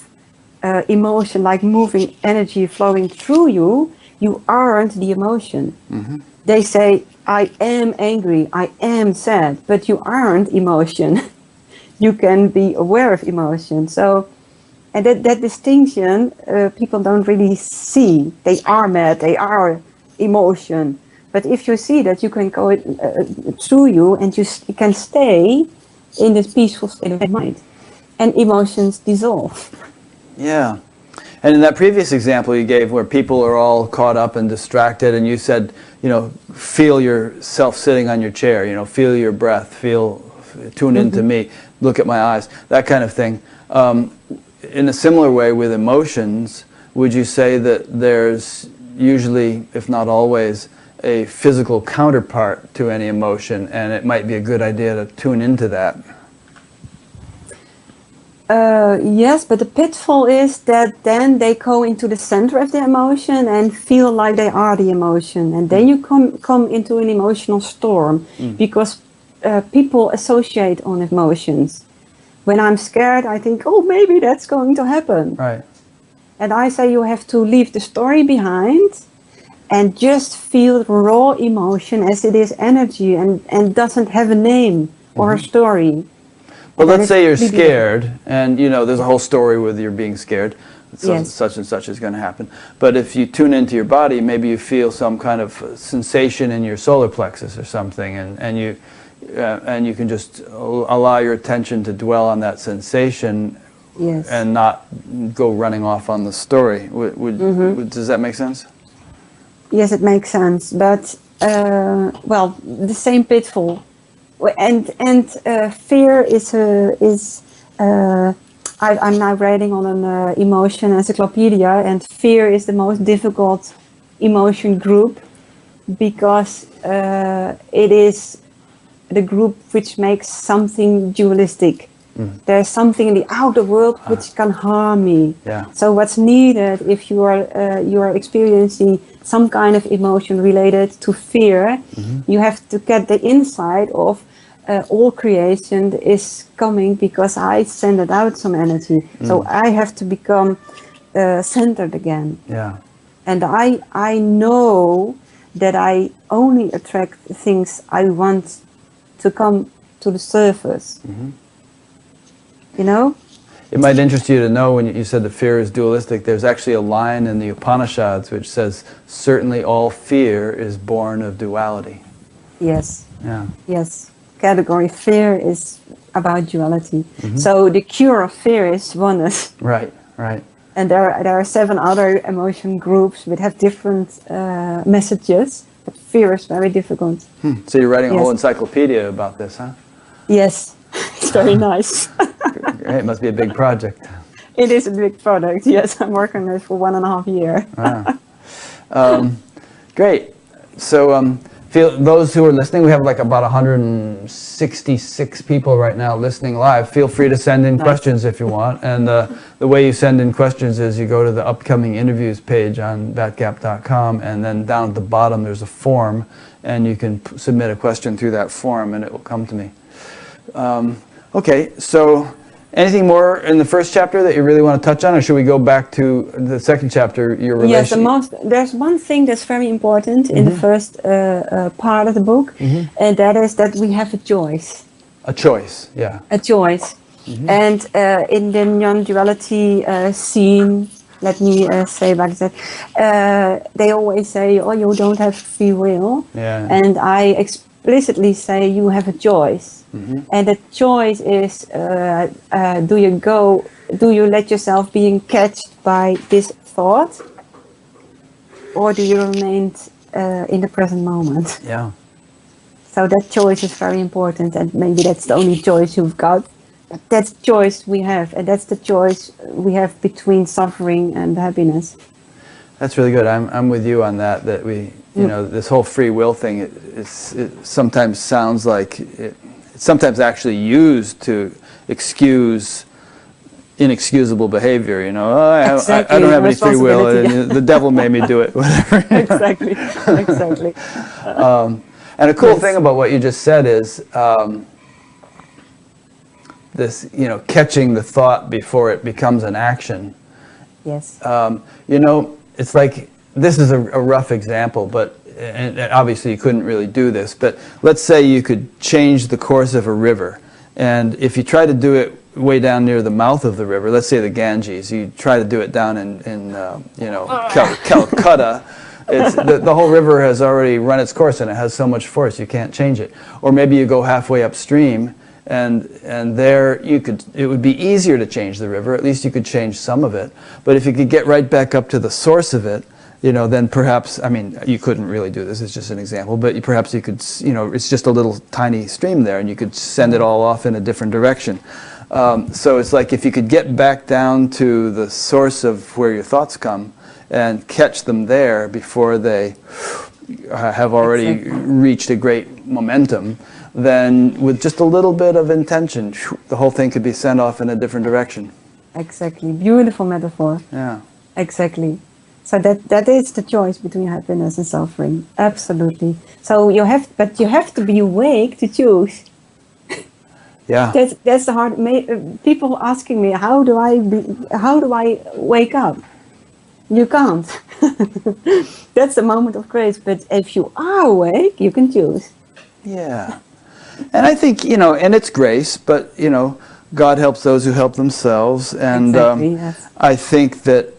emotion like moving energy flowing through you, you aren't the emotion. They say, I am angry, I am sad, but you aren't emotion. You can be aware of emotion. So, and that distinction people don't really see. They are mad, they are emotion. But if you see that you can go through you and you can stay in this peaceful state of mind. And emotions dissolve. Yeah. And in that previous example you gave where people are all caught up and distracted, and you said, feel yourself sitting on your chair, feel your breath, tune into me, look at my eyes, that kind of thing. In a similar way with emotions, would you say that there's usually, if not always, a physical counterpart to any emotion, and it might be a good idea to tune into that? Yes, but the pitfall is that then they go into the center of the emotion and feel like they are the emotion, and then you come into an emotional storm, because people associate on emotions. When I'm scared, I think, oh, maybe that's going to happen. Right. And I say you have to leave the story behind and just feel the raw emotion as it is energy and doesn't have a name or a story. Well, let's say you're scared, and there's a whole story with you're being scared. Such and such is going to happen. But if you tune into your body, maybe you feel some kind of sensation in your solar plexus or something, and you can just allow your attention to dwell on that sensation, and not go running off on the story. Does that make sense? Yes, it makes sense. But well, the same pitfall. And fear is I'm now writing on an emotion encyclopedia, and fear is the most difficult emotion group because it is the group which makes something dualistic. There's something in the outer world which can harm me. So what's needed if you are experiencing some kind of emotion related to fear, you have to get the insight of all creation is coming because I sent out some energy. So I have to become centered again. And I know that I only attract things I want to come to the surface. It might interest you to know, when you said the fear is dualistic, there's actually a line in the Upanishads which says, certainly all fear is born of duality. Yes. Yes. Category fear is about duality. So the cure of fear is oneness. Right. And there are 7 other emotion groups which have different messages, but fear is very difficult. So you're writing a whole encyclopedia about this, huh? Yes. It's very nice. Great. It must be a big project. It is a big project, yes. I'm working on it for 1.5 years. Great. So those who are listening, we have like about 166 people right now listening live. Feel free to send in questions if you want. And the way you send in questions is you go to the upcoming interviews page on batgap.com, and then down at the bottom there's a form, and you can submit a question through that form and it will come to me. Okay, so anything more in the first chapter that you really want to touch on, or should we go back to the second chapter, your relation? Yes, there's one thing that's very important in the first part of the book, and that is that we have a choice. A choice, yeah. A choice. And in the non-duality scene, let me say back that, they always say, oh, you don't have free will. And I explicitly say you have a choice. And the choice is, do you let yourself being catched by this thought, or do you remain in the present moment? So that choice is very important, and maybe that's the only choice you've got. But that's the choice we have, and that's the choice we have between suffering and happiness. That's really good. I'm with you on that. That we, this whole free will thing, it sometimes sounds like it's sometimes actually used to excuse inexcusable behavior. I don't have any free will, and the devil made me do it. Whatever. Exactly. And a cool thing about what you just said is this, catching the thought before it becomes an action. Yes. It's like, this is a rough example, but and obviously you couldn't really do this, but let's say you could change the course of a river, and if you try to do it way down near the mouth of the river, let's say the Ganges, you try to do it down in Calcutta, the whole river has already run its course and it has so much force you can't change it. Or maybe you go halfway upstream and there it would be easier to change the river. At least you could change some of it. But if you could get right back up to the source of it, then perhaps, I mean, you couldn't really do this, it's just an example, but perhaps you could, it's just a little tiny stream there, and you could send it all off in a different direction. So it's like if you could get back down to the source of where your thoughts come and catch them there before they have already reached a great momentum, then with just a little bit of intention, the whole thing could be sent off in a different direction. Exactly. Beautiful metaphor. Yeah. Exactly. So that is the choice between happiness and suffering. Absolutely. So you have to be awake to choose. Yeah. That's the hard. People asking me, how do I wake up? You can't. That's the moment of grace. But if you are awake, you can choose. Yeah. And I think, and it's grace, but, God helps those who help themselves. And exactly, yes. I think that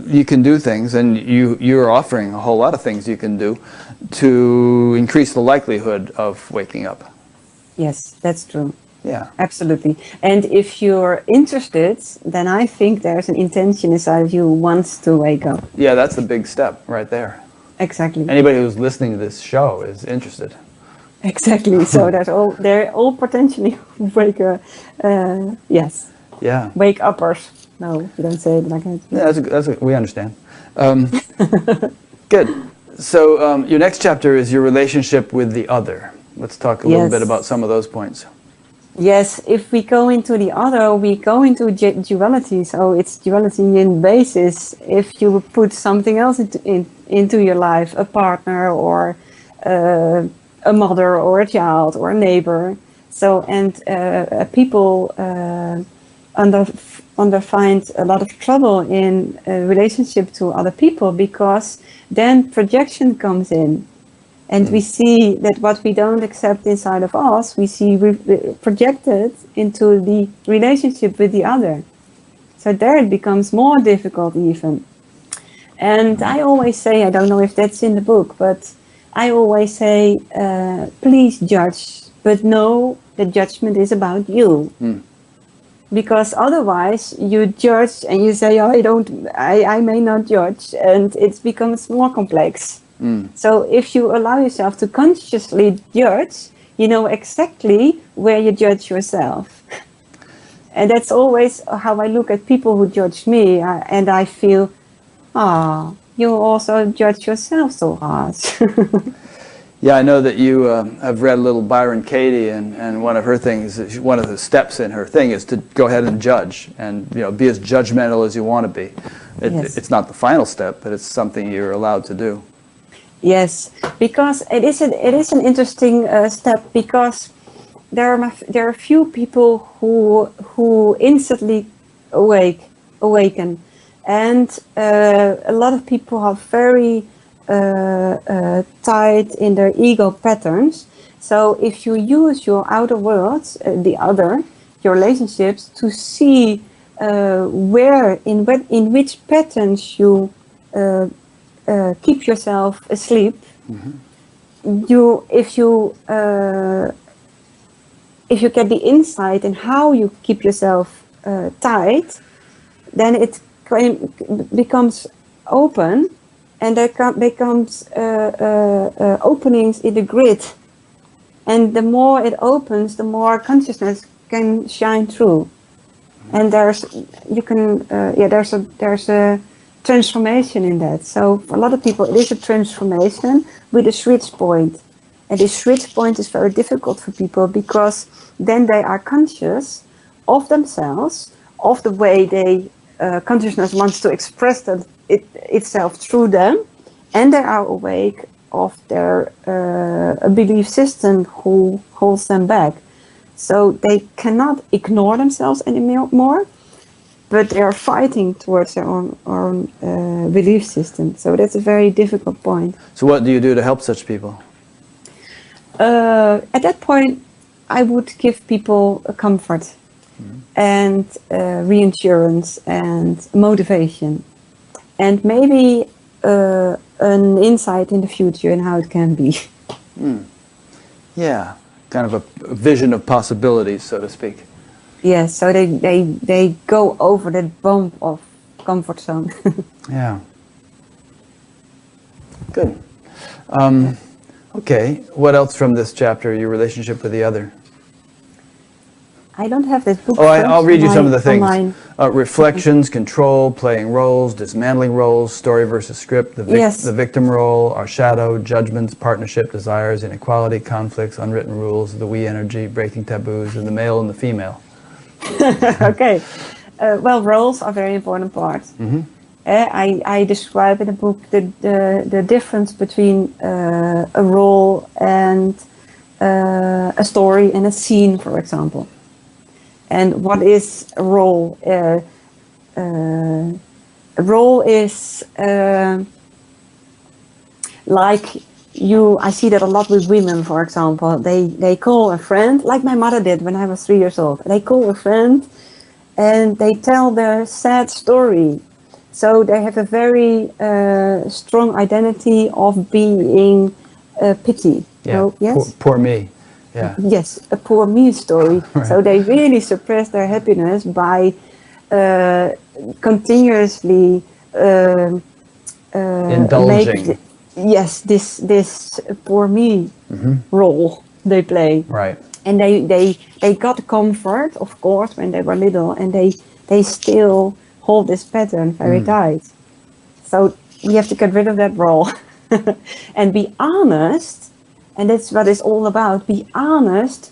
you can do things, and you're offering a whole lot of things you can do to increase the likelihood of waking up. Yes, that's true. Yeah. Absolutely. And if you're interested, then I think there's an intention inside of you who wants to wake up. Yeah, that's the big step right there. Exactly. Anybody who's listening to this show is interested. Exactly. So they're all potentially yes. Yeah. Wake uppers. No, you don't say it like that. Yeah, we understand. Good. So your next chapter is your relationship with the other. Let's talk a little bit about some of those points. Yes, if we go into the other, we go into duality. So it's duality in basis. If you put something else into your life, a partner or a mother or a child or a neighbor. So, and people find a lot of trouble in relationship to other people, because then projection comes in. And we see that what we don't accept inside of us, we see projected into the relationship with the other. So there it becomes more difficult even. And I always say, I don't know if that's in the book, but I always say, please judge, but know the judgment is about you. Because otherwise you judge and you say, oh, I may not judge, and it becomes more complex. So if you allow yourself to consciously judge, you know exactly where you judge yourself. And that's always how I look at people who judge me, and I feel, you also judge yourself so hard. Yeah, I know that you have read a little Byron Katie, and one of her things, one of the steps in her thing is to go ahead and judge, and be as judgmental as you want to be. It's not the final step, but it's something you're allowed to do. Yes, because it is an interesting step, because there are few people who instantly awaken, and a lot of people are very tied in their ego patterns. So if you use your outer world, your relationships, to see in which patterns you keep yourself asleep. If you get the insight in how you keep yourself tight, then it becomes open, and there becomes openings in the grid. And the more it opens, the more consciousness can shine through. And there's a transformation in that. So for a lot of people, it is a transformation with a switch point. And this switch point is very difficult for people, because then they are conscious of themselves, of the way consciousness wants to express itself through them, and they are awake of their belief system who holds them back. So they cannot ignore themselves anymore, but they are fighting towards their own belief system. So that's a very difficult point. So what do you do to help such people? At that point, I would give people a comfort and reassurance and motivation, and maybe an insight in the future and how it can be. Yeah. kind of a vision of possibilities, so to speak. Yes, so they go over that bump of comfort zone. Yeah. Good. Okay, what else from this chapter, your relationship with the other? I don't have this book. Oh, I'll read you some of the things. Online. Reflections, control, playing roles, dismantling roles, story versus script, the victim role, our shadow, judgments, partnership, desires, inequality, conflicts, unwritten rules, the we energy, breaking taboos, and the male and the female. Okay. Well, roles are very important part. Mm-hmm. I describe in the book the difference between a role and a story and a scene, for example. And what is a role? A role is like I see that a lot with women, for example. They call a friend, like my mother did when I was 3 years old. They call a friend and they tell their sad story. So they have a very strong identity of being pity. Yeah, So, yes? poor me. Yeah. Yes, a poor me story. Right. So they really suppress their happiness by continuously indulging. This poor me role they play. Right. And they got comfort, of course, when they were little, and they still hold this pattern very tight. So we have to get rid of that role and be honest. And that's what it's all about. Be honest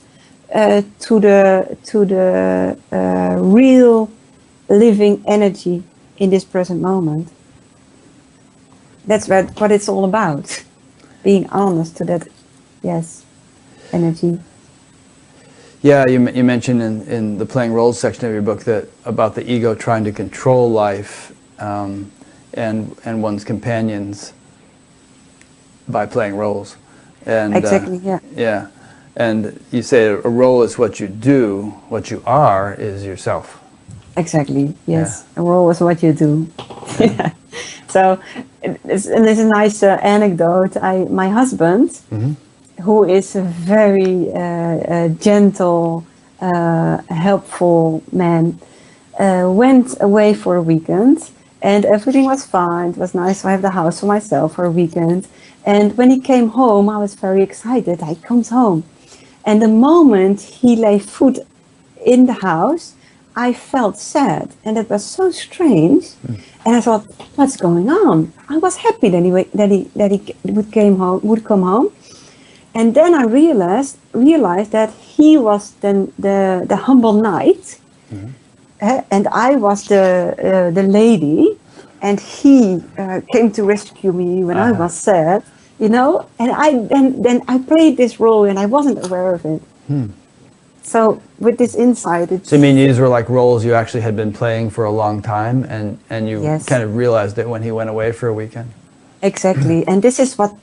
to the real living energy in this present moment. That's what it's all about. Being honest to that, energy. Yeah, you mentioned in the playing roles section of your book that about the ego trying to control life and one's companions by playing roles. And, exactly, yeah. Yeah, and you say a role is what you do, what you are is yourself. Exactly, yes. Yeah. A role is what you do. Yeah. So, and there's a nice anecdote. My husband, who is a very gentle, helpful man, went away for a weekend, and everything was fine. It was nice to have the house for myself for a weekend. And when he came home, I was very excited. He comes home. And the moment he lay foot in the house, I felt sad. And it was so strange. And I thought, what's going on? I was happy that he would come home. And then I realized that he was then the humble knight. And I was the lady. And he came to rescue me when I was sad. You know, and then I played this role and I wasn't aware of it. So with this insight, it's... So you mean these were like roles you actually had been playing for a long time, and you kind of realized it when he went away for a weekend? Exactly, and this is what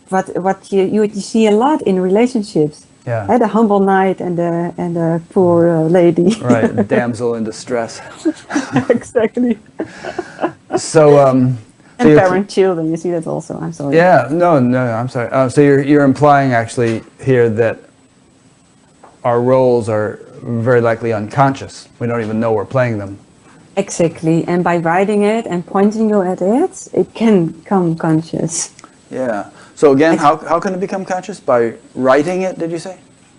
you see a lot in relationships. Yeah. The humble knight and the poor lady. Right, the damsel in distress. Exactly. So. And parent children, you see that also. I'm sorry. Yeah, no, I'm sorry. So you're implying actually here that our roles are very likely unconscious. We don't even know we're playing them. Exactly, and by writing it and pointing you at it, it can become conscious. Yeah. So again, how can it become conscious? By writing it, did you say?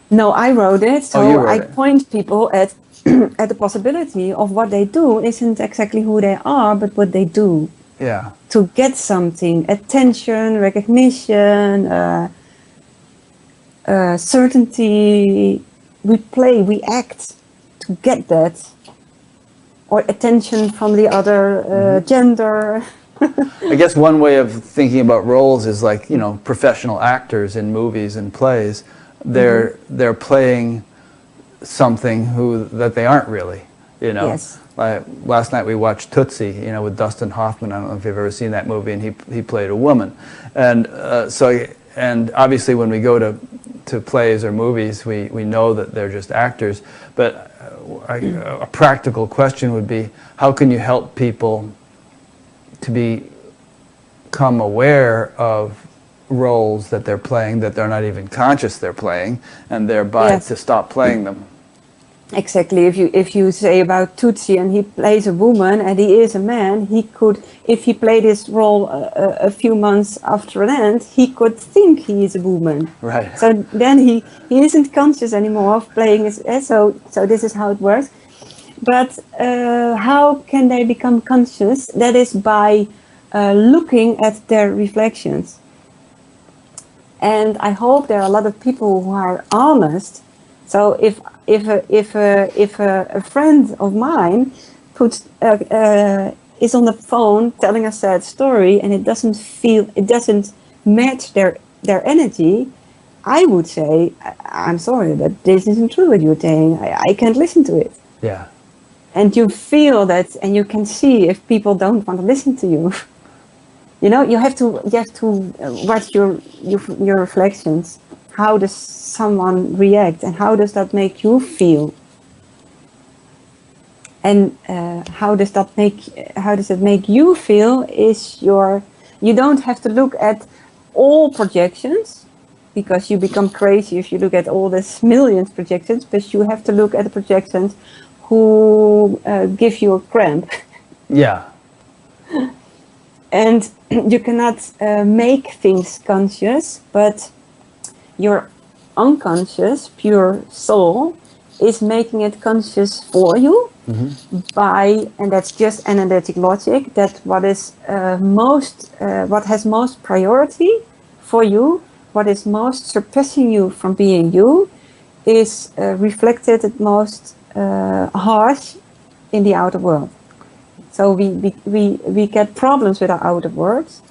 No, I wrote it. So you wrote it. Point people at at the possibility of what they do isn't exactly who they are, but what they do. Yeah. To get something, attention, recognition, certainty, we act to get that, or attention from the other gender. I guess one way of thinking about roles is like, professional actors in movies and plays. They're playing something that they aren't really, Yes. Like last night we watched Tootsie, with Dustin Hoffman. I don't know if you've ever seen that movie, and he played a woman, and and obviously when we go to plays or movies, we know that they're just actors. But a practical question would be, how can you help people to become aware of roles that they're playing that they're not even conscious they're playing, and thereby Yes. to stop playing them. Exactly. If you say about Tutsi and he plays a woman and he is a man, he could, if he played his role a few months after an end, he could think he is a woman. Right. So then he isn't conscious anymore of playing his. So this is how it works. But how can they become conscious? That is by looking at their reflections. And I hope there are a lot of people who are honest. So if a friend of mine is on the phone telling a sad story and it doesn't match their energy, I would say, I'm sorry, but this isn't true what you're saying. I can't listen to it. Yeah. And you feel that, and you can see if people don't want to listen to you. You know, you have to watch your reflections. How does someone react, and how does that make you feel? And how does it make you feel? You don't have to look at all projections, because you become crazy if you look at all these millions of projections. But you have to look at the projections who give you a cramp. Yeah. And you cannot make things conscious, but your unconscious, pure soul, is making it conscious for you by, and that's just analytic logic, that what has most priority for you, what is most surpassing you from being you, is reflected at most harsh in the outer world. So we get problems with our outer worlds,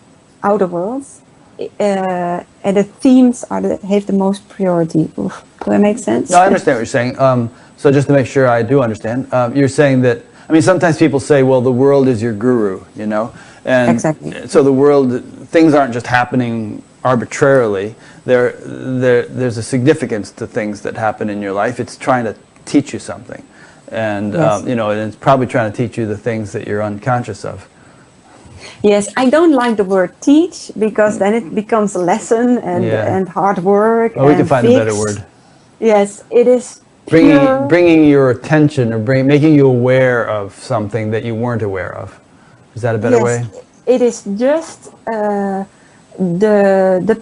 and the themes have the most priority. Oof. Do that make sense? No, I understand what you're saying. So just to make sure I do understand, you're saying that, I mean, sometimes people say, well, the world is your guru, you know? And exactly. So the world, things aren't just happening arbitrarily. There's a significance to things that happen in your life. It's trying to teach you something. And, Yes. you know, and it's probably trying to teach you the things that you're unconscious of. Yes, I don't like the word teach, because then it becomes a lesson and hard work. Oh, we can find a better word. Yes, it is bringing your attention, or making you aware of something that you weren't aware of. Is that a better way? It is just the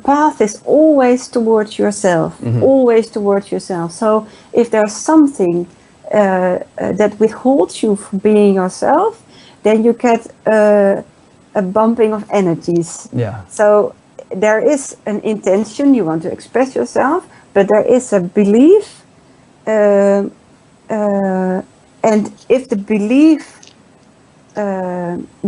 path is always towards yourself, always towards yourself. So if there's something that withholds you from being yourself, then you get a bumping of energies. Yeah. So there is an intention, you want to express yourself, but there is a belief, and if the belief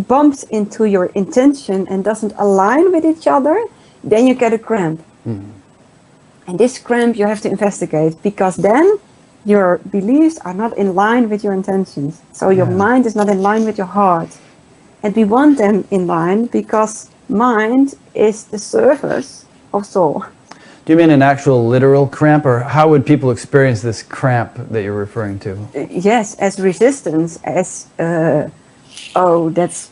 bumps into your intention and doesn't align with each other, then you get a cramp. And this cramp you have to investigate, because then your beliefs are not in line with your intentions. So your mind is not in line with your heart. And we want them in line, because mind is the service of soul. Do you mean an actual literal cramp, or how would people experience this cramp that you're referring to? Yes, as resistance, as oh, that's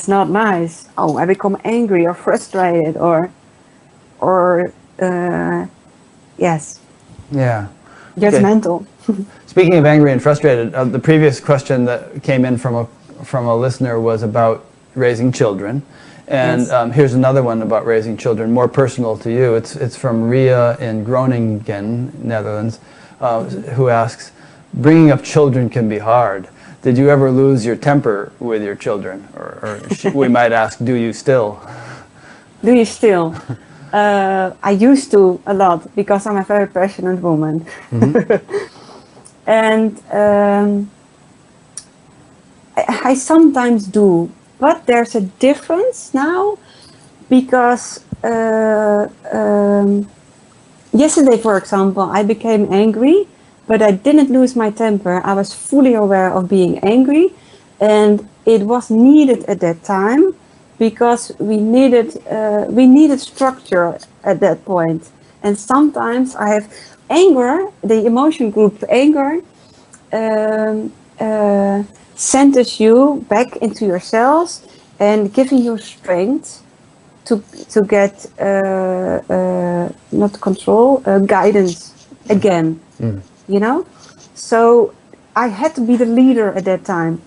not nice. Oh, I become angry or frustrated, or yes. Yeah. Judgmental. Okay. Speaking of angry and frustrated, the previous question that came in from a listener was about raising children. And here's another one about raising children, more personal to you. It's from Ria in Groningen, Netherlands, who asks, bringing up children can be hard. Did you ever lose your temper with your children? Or we might ask, do you still? Do you still? I used to a lot, because I'm a very passionate woman. And I sometimes do. But there's a difference now, because yesterday, for example, I became angry, but I didn't lose my temper. I was fully aware of being angry, and it was needed at that time, because we needed structure at that point. And sometimes I have anger, the emotion group anger, centers you back into your cells and giving you strength to get not control, guidance again. You know, so I had to be the leader at that time.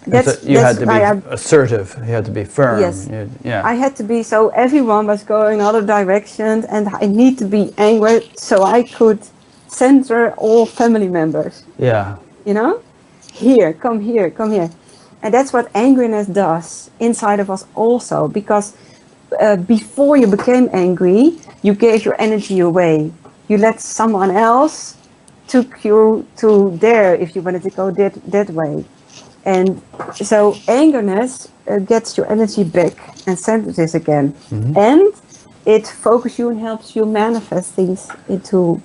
You had to be assertive. You had to be firm. Yes. Yeah. I had to be, so everyone was going other directions, and I need to be angry so I could center all family members. Yeah. You know, here, come here, come here. And that's what angriness does inside of us also, because before you became angry, you gave your energy away. You let someone else took you to there if you wanted to go that way. And so angerness gets your energy back and centers it again. And it focuses you and helps you manifest things into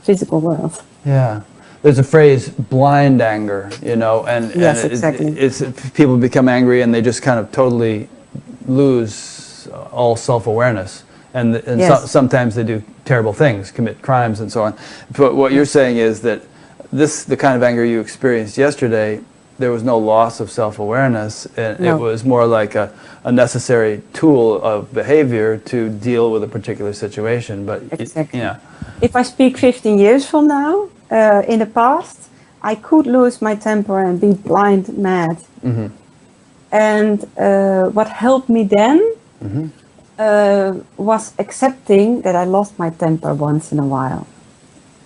physical world. Yeah. There's a phrase, blind anger, you know, and yes, exactly. It's people become angry and they just kind of totally lose all self-awareness. And Yes. Sometimes they do terrible things, commit crimes and so on. But what you're saying is that the kind of anger you experienced yesterday, there was no loss of self-awareness, and No. it was more like a necessary tool of behavior to deal with a particular situation. But Exactly. yeah. If I speak 15 years from now, in the past, I could lose my temper and be blind mad. And what helped me then was accepting that I lost my temper once in a while.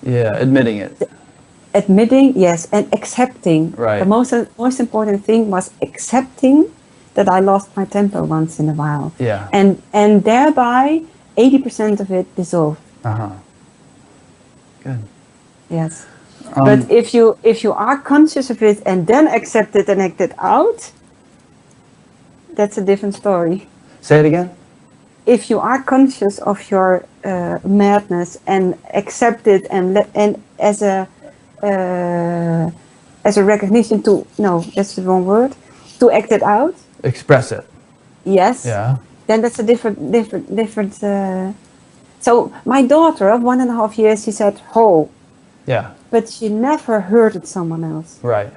Yeah, admitting it. Admitting, yes, and accepting. Right. The most important thing was accepting that I lost my temper once in a while. Yeah. And thereby 80% of it dissolved. Good. Yes. But if you are conscious of it and then accept it and act it out, that's a different story. Say it again? If you are conscious of your madness and accept it and as a recognition to, no, that's the wrong word, to act it out. Express it. Yes. Yeah. Then that's a different. So my daughter of 1.5 years, she said, "Oh." Yeah. But she never hurted someone else. Right.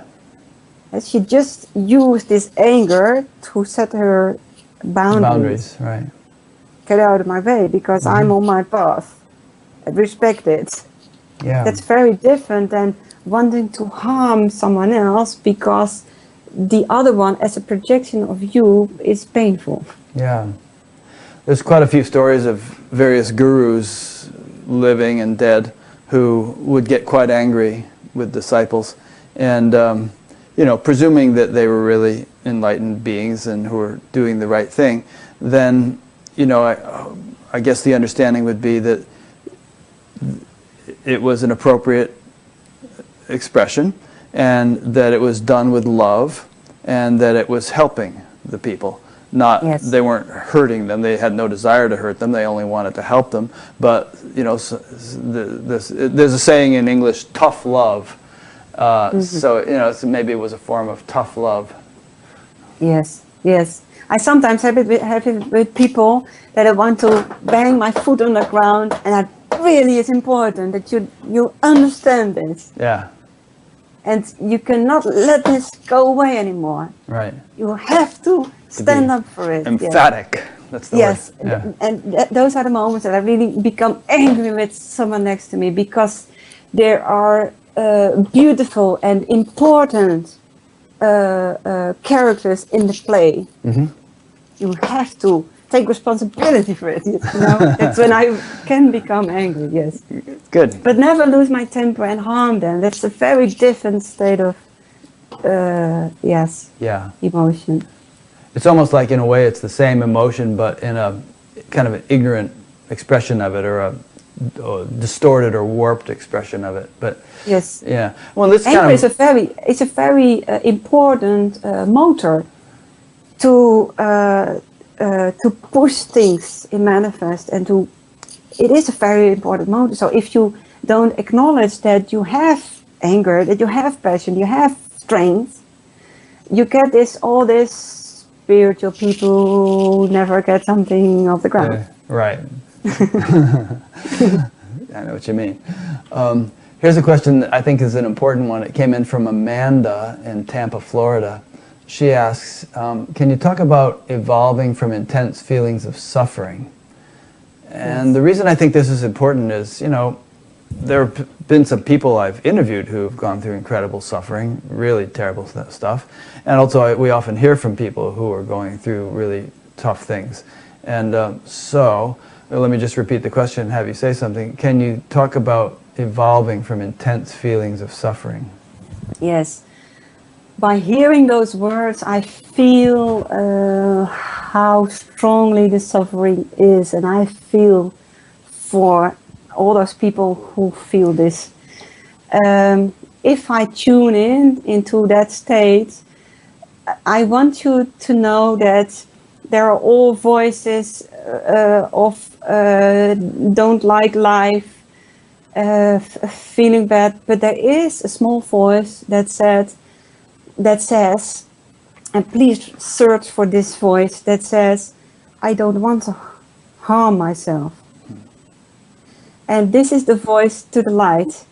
And she just used this anger to set her boundaries. Right. Get out of my way because I'm on my path. Respect it. Yeah. That's very different than wanting to harm someone else because the other one, as a projection of you, is painful. Yeah. There's quite a few stories of various gurus, living and dead, who would get quite angry with disciples, and you know, presuming that they were really enlightened beings and who were doing the right thing, then you know, I guess the understanding would be that it was an appropriate expression, and that it was done with love, and that it was helping the people. Not, Yes. They weren't hurting them. They had no desire to hurt them. They only wanted to help them. But you know, there's a saying in English, "tough love." So you know, maybe it was a form of tough love. Yes, yes. I sometimes have it with people that I want to bang my foot on the ground, and that really is important that you understand this. Yeah. And you cannot let this go away anymore. Right. You have to stand up for it. Emphatic. Yes. That's the Yes, word. Yeah. and those are the moments that I really become angry with someone next to me, because there are beautiful and important characters in the play. You have to take responsibility for it. You know? That's when I can become angry. Yes. Good. But never lose my temper and harm them. That's a very different state of Yeah. emotion. It's almost like, in a way, it's the same emotion, but in a kind of an ignorant expression of it, or a distorted or warped expression of it. But Yes. yeah, well, this Anger kind is a very important motor to push things in manifest, and it is a very important motor. So if you don't acknowledge that you have anger, that you have passion, you have strength, you get all this spiritual people who never get something off the ground. right. I know what you mean. Here's a question that I think is an important one. It came in from Amanda in Tampa, Florida. She asks, can you talk about evolving from intense feelings of suffering? And the reason I think this is important is, you know, there have been some people I've interviewed who have gone through incredible suffering, really terrible stuff. And also we often hear from people who are going through really tough things. And so, let me just repeat the question and have you say something. Can you talk about evolving from intense feelings of suffering? Yes. By hearing those words, I feel how strongly the suffering is, and I feel for all those people who feel this. If I tune into that state, I want you to know that there are all voices of don't like life, feeling bad, but there is a small voice that says, and please search for this voice that says, I don't want to harm myself. And this is the voice to the light.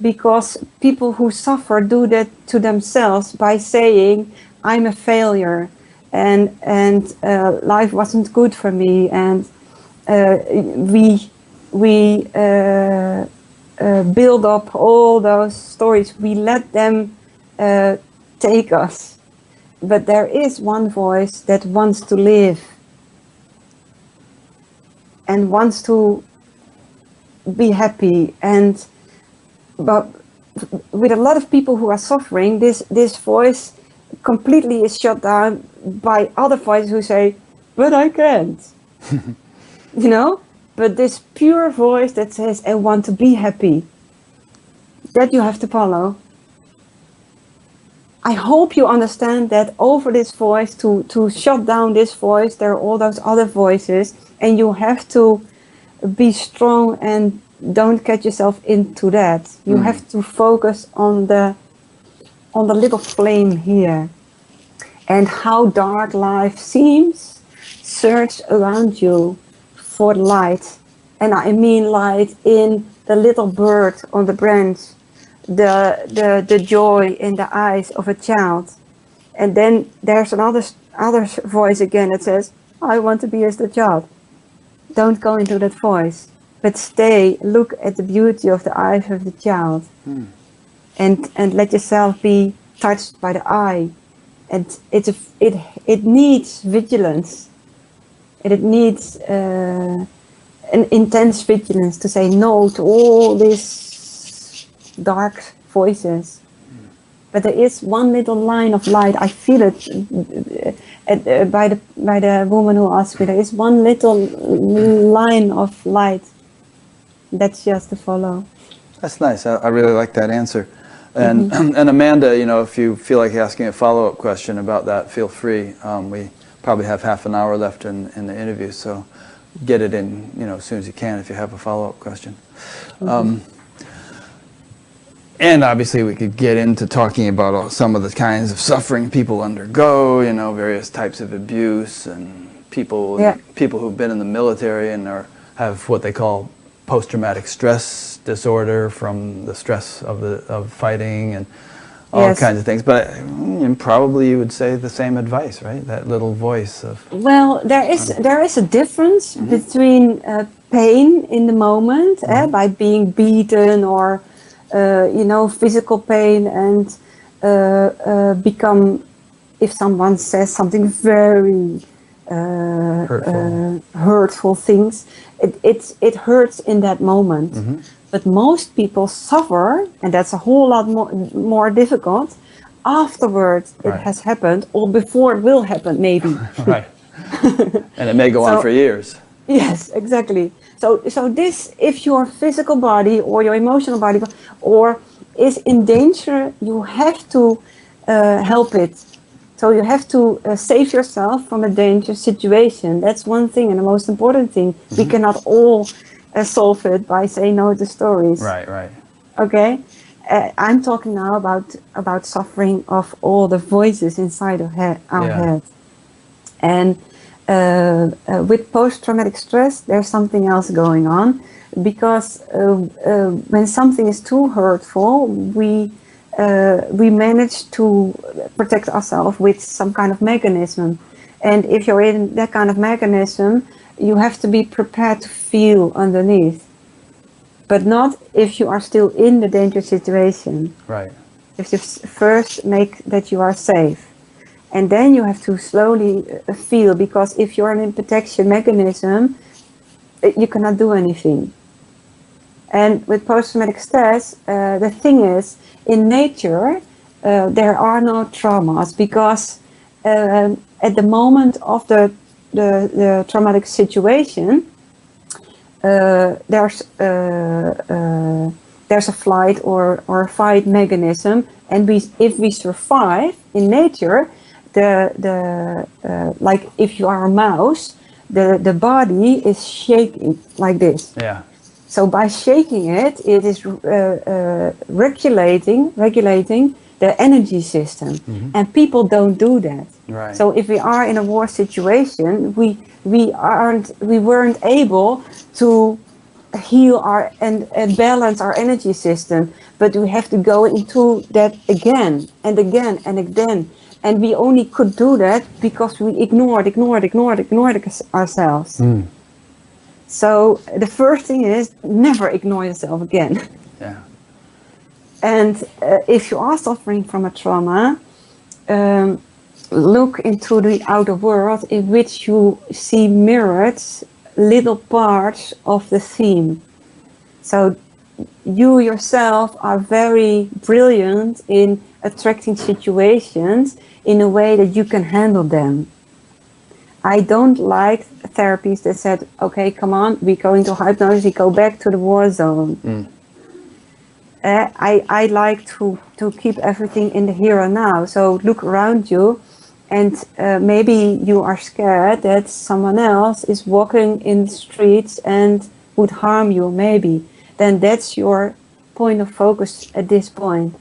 Because people who suffer do that to themselves by saying, I'm a failure, and life wasn't good for me, and we build up all those stories. We let them take us. But there is one voice that wants to live and wants to be happy. But with a lot of people who are suffering, this voice completely is shut down by other voices who say, but I can't. You know? But this pure voice that says, I want to be happy, that you have to follow. I hope you understand that over this voice, to shut down this voice, there are all those other voices, and you have to be strong and don't get yourself into that. You have to focus on the little flame here. And how dark life seems, search around you for light. And I mean light in the little bird on the branch, the joy in the eyes of a child. And then there's another voice again that says, I want to be as the child. Don't go into that voice, but stay, look at the beauty of the eyes of the child. And let yourself be touched by the eye. And it needs vigilance. And it needs an intense vigilance to say no to all these dark voices. But there is one little line of light. I feel it by the woman who asked me. There is one little line of light that's just to follow. That's nice. I really like that answer. And and Amanda, you know, if you feel like asking a follow-up question about that, feel free. We probably have half an hour left in the interview, so get it in, you know, as soon as you can if you have a follow-up question. And obviously we could get into talking about some of the kinds of suffering people undergo, you know, various types of abuse, and people who've been in the military and have what they call post-traumatic stress disorder from the stress of fighting and all kinds of things. But probably you would say the same advice, right? That little voice of... Well, there is a difference between pain in the moment, by being beaten or you know, physical pain, and become, if someone says something very hurtful things, it hurts in that moment. But most people suffer, and that's a whole lot more difficult afterwards it has happened, or before it will happen, maybe. Right. And it may go on for years. Yes, exactly. So this, if your physical body or your emotional body or is in danger, you have to help it. So you have to save yourself from a dangerous situation. That's one thing, and the most important thing. We cannot all solve it by saying no to stories. Right, right. Okay? I'm talking now about suffering of all the voices inside of our head. And with post-traumatic stress, there's something else going on, because when something is too hurtful, we we manage to protect ourselves with some kind of mechanism. And if you're in that kind of mechanism, you have to be prepared to feel underneath. But not if you are still in the dangerous situation. Right. If you first make that you are safe. And then you have to slowly feel, because if you're in a protection mechanism, you cannot do anything. And with post-traumatic stress, the thing is, in nature, there are no traumas, because at the moment of the traumatic situation, there's a flight or a fight mechanism, and if we survive in nature, like if you are a mouse, the body is shaking like this. Yeah. So by shaking it, it is regulating the energy system, Mm-hmm. and people don't do that. Right. So if we are in a war situation, we weren't able to heal and balance our energy system, but we have to go into that again and again and again, and we only could do that because we ignored ourselves. Mm. So the first thing is, never ignore yourself again. Yeah. And if you are suffering from a trauma, look into the outer world in which you see mirrored little parts of the theme. So you yourself are very brilliant in attracting situations in a way that you can handle them. I don't like therapies that said, okay, come on, we go into hypnosis, we go back to the war zone. Mm. I like to keep everything in the here and now. So look around you, and maybe you are scared that someone else is walking in the streets and would harm you, maybe. Then that's your point of focus at this point.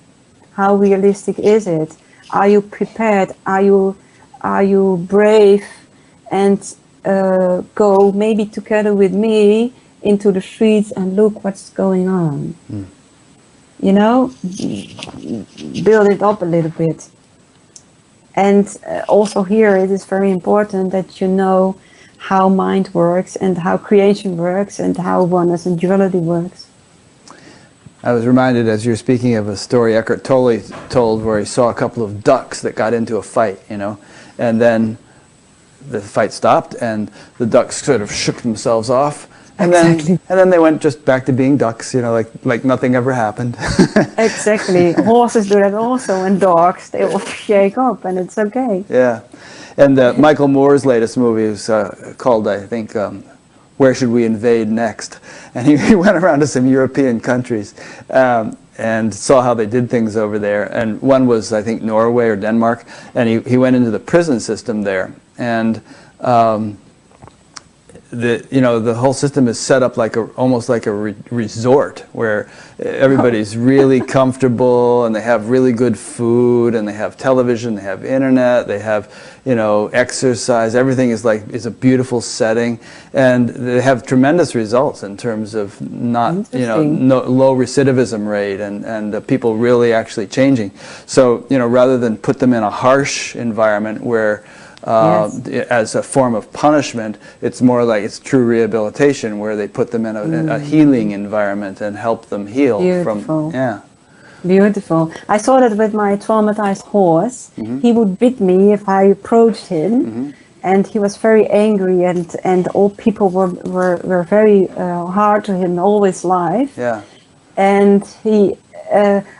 How realistic is it? Are you prepared? Are you brave? And go maybe together with me into the streets and look what's going on. Mm. You know, build it up a little bit. And also here it is very important that you know how mind works and how creation works and how oneness and duality works. I was reminded as you were speaking of a story Eckhart Tolle told where he saw a couple of ducks that got into a fight, you know, and then the fight stopped and the ducks sort of shook themselves off, and then they went just back to being ducks, you know, like nothing ever happened. Exactly. Horses do that also, and dogs, they will shake up and it's okay. Yeah. And Michael Moore's latest movie is called, I think, Where Should We Invade Next? And he went around to some European countries and saw how they did things over there. And one was, I think, Norway or Denmark, and he went into the prison system there. And the whole system is set up like almost like a resort where everybody's really comfortable, and they have really good food, and they have television, they have internet, they have exercise. Everything is a beautiful setting, and they have tremendous results in terms of low recidivism rate and people really actually changing. So rather than put them in a harsh environment where as a form of punishment, it's more like it's true rehabilitation, where they put them in a healing environment and help them heal. Beautiful. Beautiful. I saw that with my traumatized horse. Mm-hmm. He would bite me if I approached him, mm-hmm. and he was very angry, and all people were very hard to him all his life. Yeah. And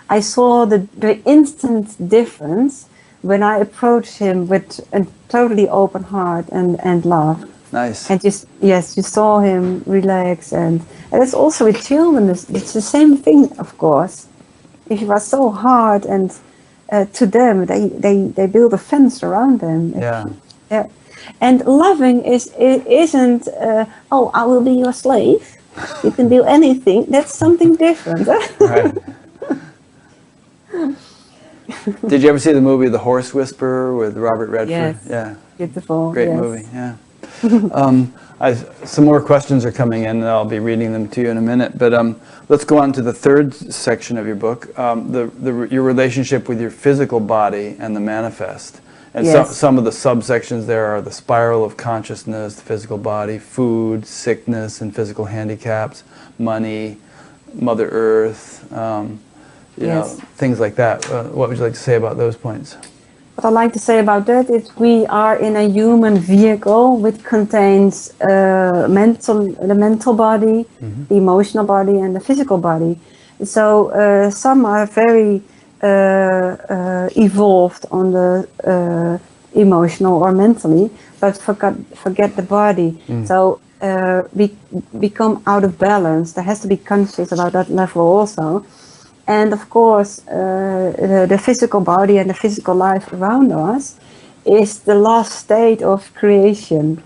I saw the instant difference when I approached him with a totally open heart and love. Nice. And you saw him relax, and it's also with children. It's the same thing, of course. If you are so hard, and to them, they build a fence around them. Yeah. And loving isn't I will be your slave. You can do anything. That's something different. Right. Did you ever see the movie The Horse Whisperer with Robert Redford? Yes. Yeah. Beautiful. Great yes. movie. Yeah. Some more questions are coming in, and I'll be reading them to you in a minute. But let's go on to the third section of your book, your relationship with your physical body and the manifest. And Yes. some of the subsections there are the spiral of consciousness, the physical body, food, sickness, and physical handicaps, money, Mother Earth, you know, things like that. What would you like to say about those points? What I'd like to say about that is we are in a human vehicle which contains the mental body, the emotional body, and the physical body. So some are very evolved on the emotional or mentally, but forget the body. So we become out of balance. There has to be conscious about that level also. And of course, the physical body and the physical life around us is the last state of creation.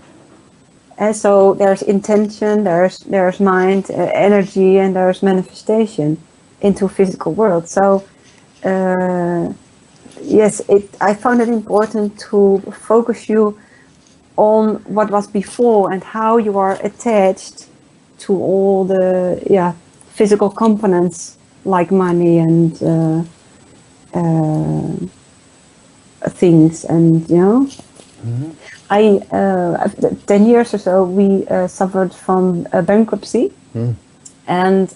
And so there's intention, there's mind, energy, and there's manifestation into physical world. So yes, I found it important to focus you on what was before and how you are attached to all the physical components like money and things, and you know. 10 years or so we suffered from bankruptcy, and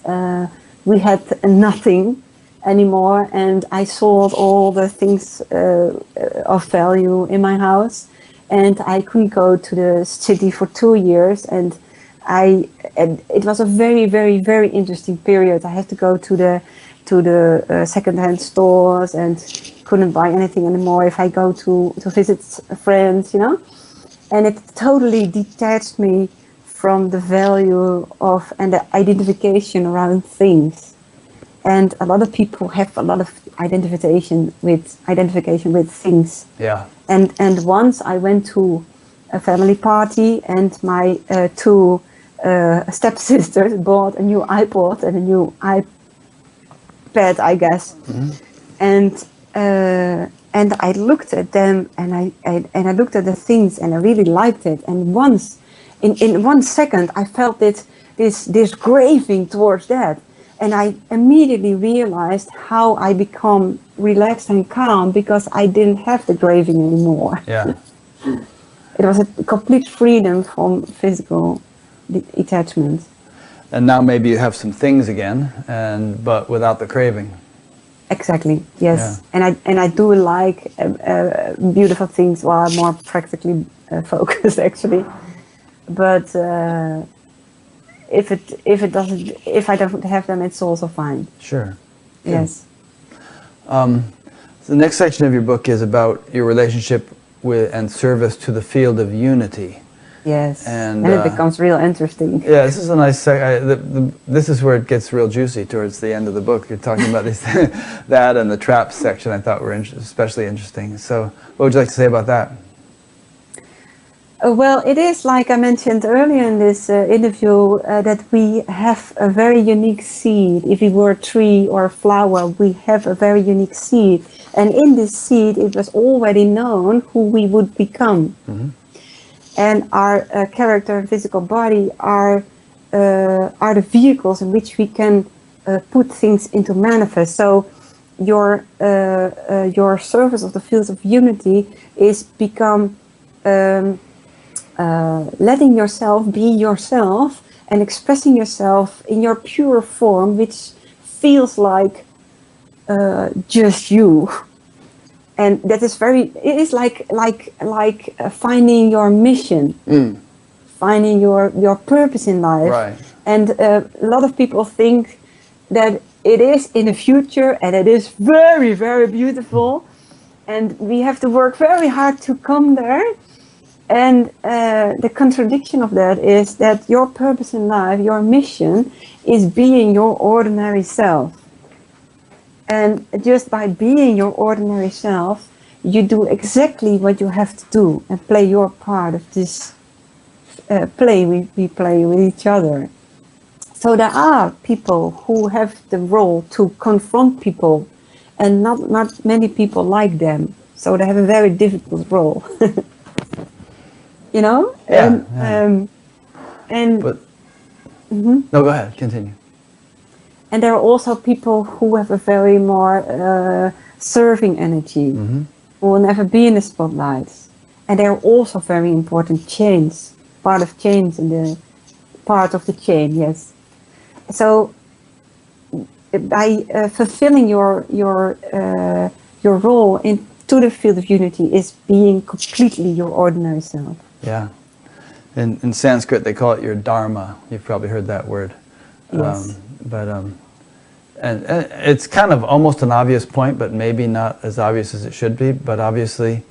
we had nothing anymore, and I sold all the things of value in my house, and I couldn't go to the city for 2 years, and it was a very, very, very interesting period. I had to go to the second-hand stores and couldn't buy anything anymore if I go to visit friends, you know. And it totally detached me from the value of and the identification around things. And a lot of people have a lot of identification with things. Yeah. And once I went to a family party, and my two stepsisters bought a new iPod and a new iPad, I guess. And I looked at them, and I looked at the things, and I really liked it. And once, in 1 second, I felt this craving towards that. And I immediately realized how I become relaxed and calm because I didn't have the craving anymore. Yeah. It was a complete freedom from physical attachment. And now maybe you have some things again, but without the craving. Exactly. Yes. Yeah. And I do like beautiful things. Well, I'm more practically focused actually. But if I don't have them, it's also fine. Sure. Yes. So the next section of your book is about your relationship with and service to the field of unity. Yes. And it becomes real interesting. Yeah, this is a nice. This is where it gets real juicy towards the end of the book. You're talking about these, that and the traps section. I thought were especially interesting. So, what would you like to say about that? Well, it is like I mentioned earlier in this interview that we have a very unique seed. If we were a tree or a flower, we have a very unique seed. And in this seed, it was already known who we would become. And our character and physical body are the vehicles in which we can put things into manifest. So your service of the fields of unity is become letting yourself be yourself and expressing yourself in your pure form, which feels like just you. And that is it is like finding your mission, finding your purpose in life. Right. And a lot of people think that it is in the future, and it is very, very beautiful, and we have to work very hard to come there. And the contradiction of that is that your purpose in life, your mission, is being your ordinary self. And just by being your ordinary self, you do exactly what you have to do and play your part of this play we play with each other. So there are people who have the role to confront people, and not many people like them. So they have a very difficult role. you know? Yeah, yeah. And But no, go ahead, continue. and there are also people who have a very more serving energy, who will never be in the spotlight. And they're also very important chains, part of chains in the part of the chain, yes. So by fulfilling your role into the field of unity is being completely your ordinary self. Yeah. In Sanskrit, they call it your dharma. You've probably heard that word. Yes. And it's kind of almost an obvious point, but maybe not as obvious as it should be. But obviously,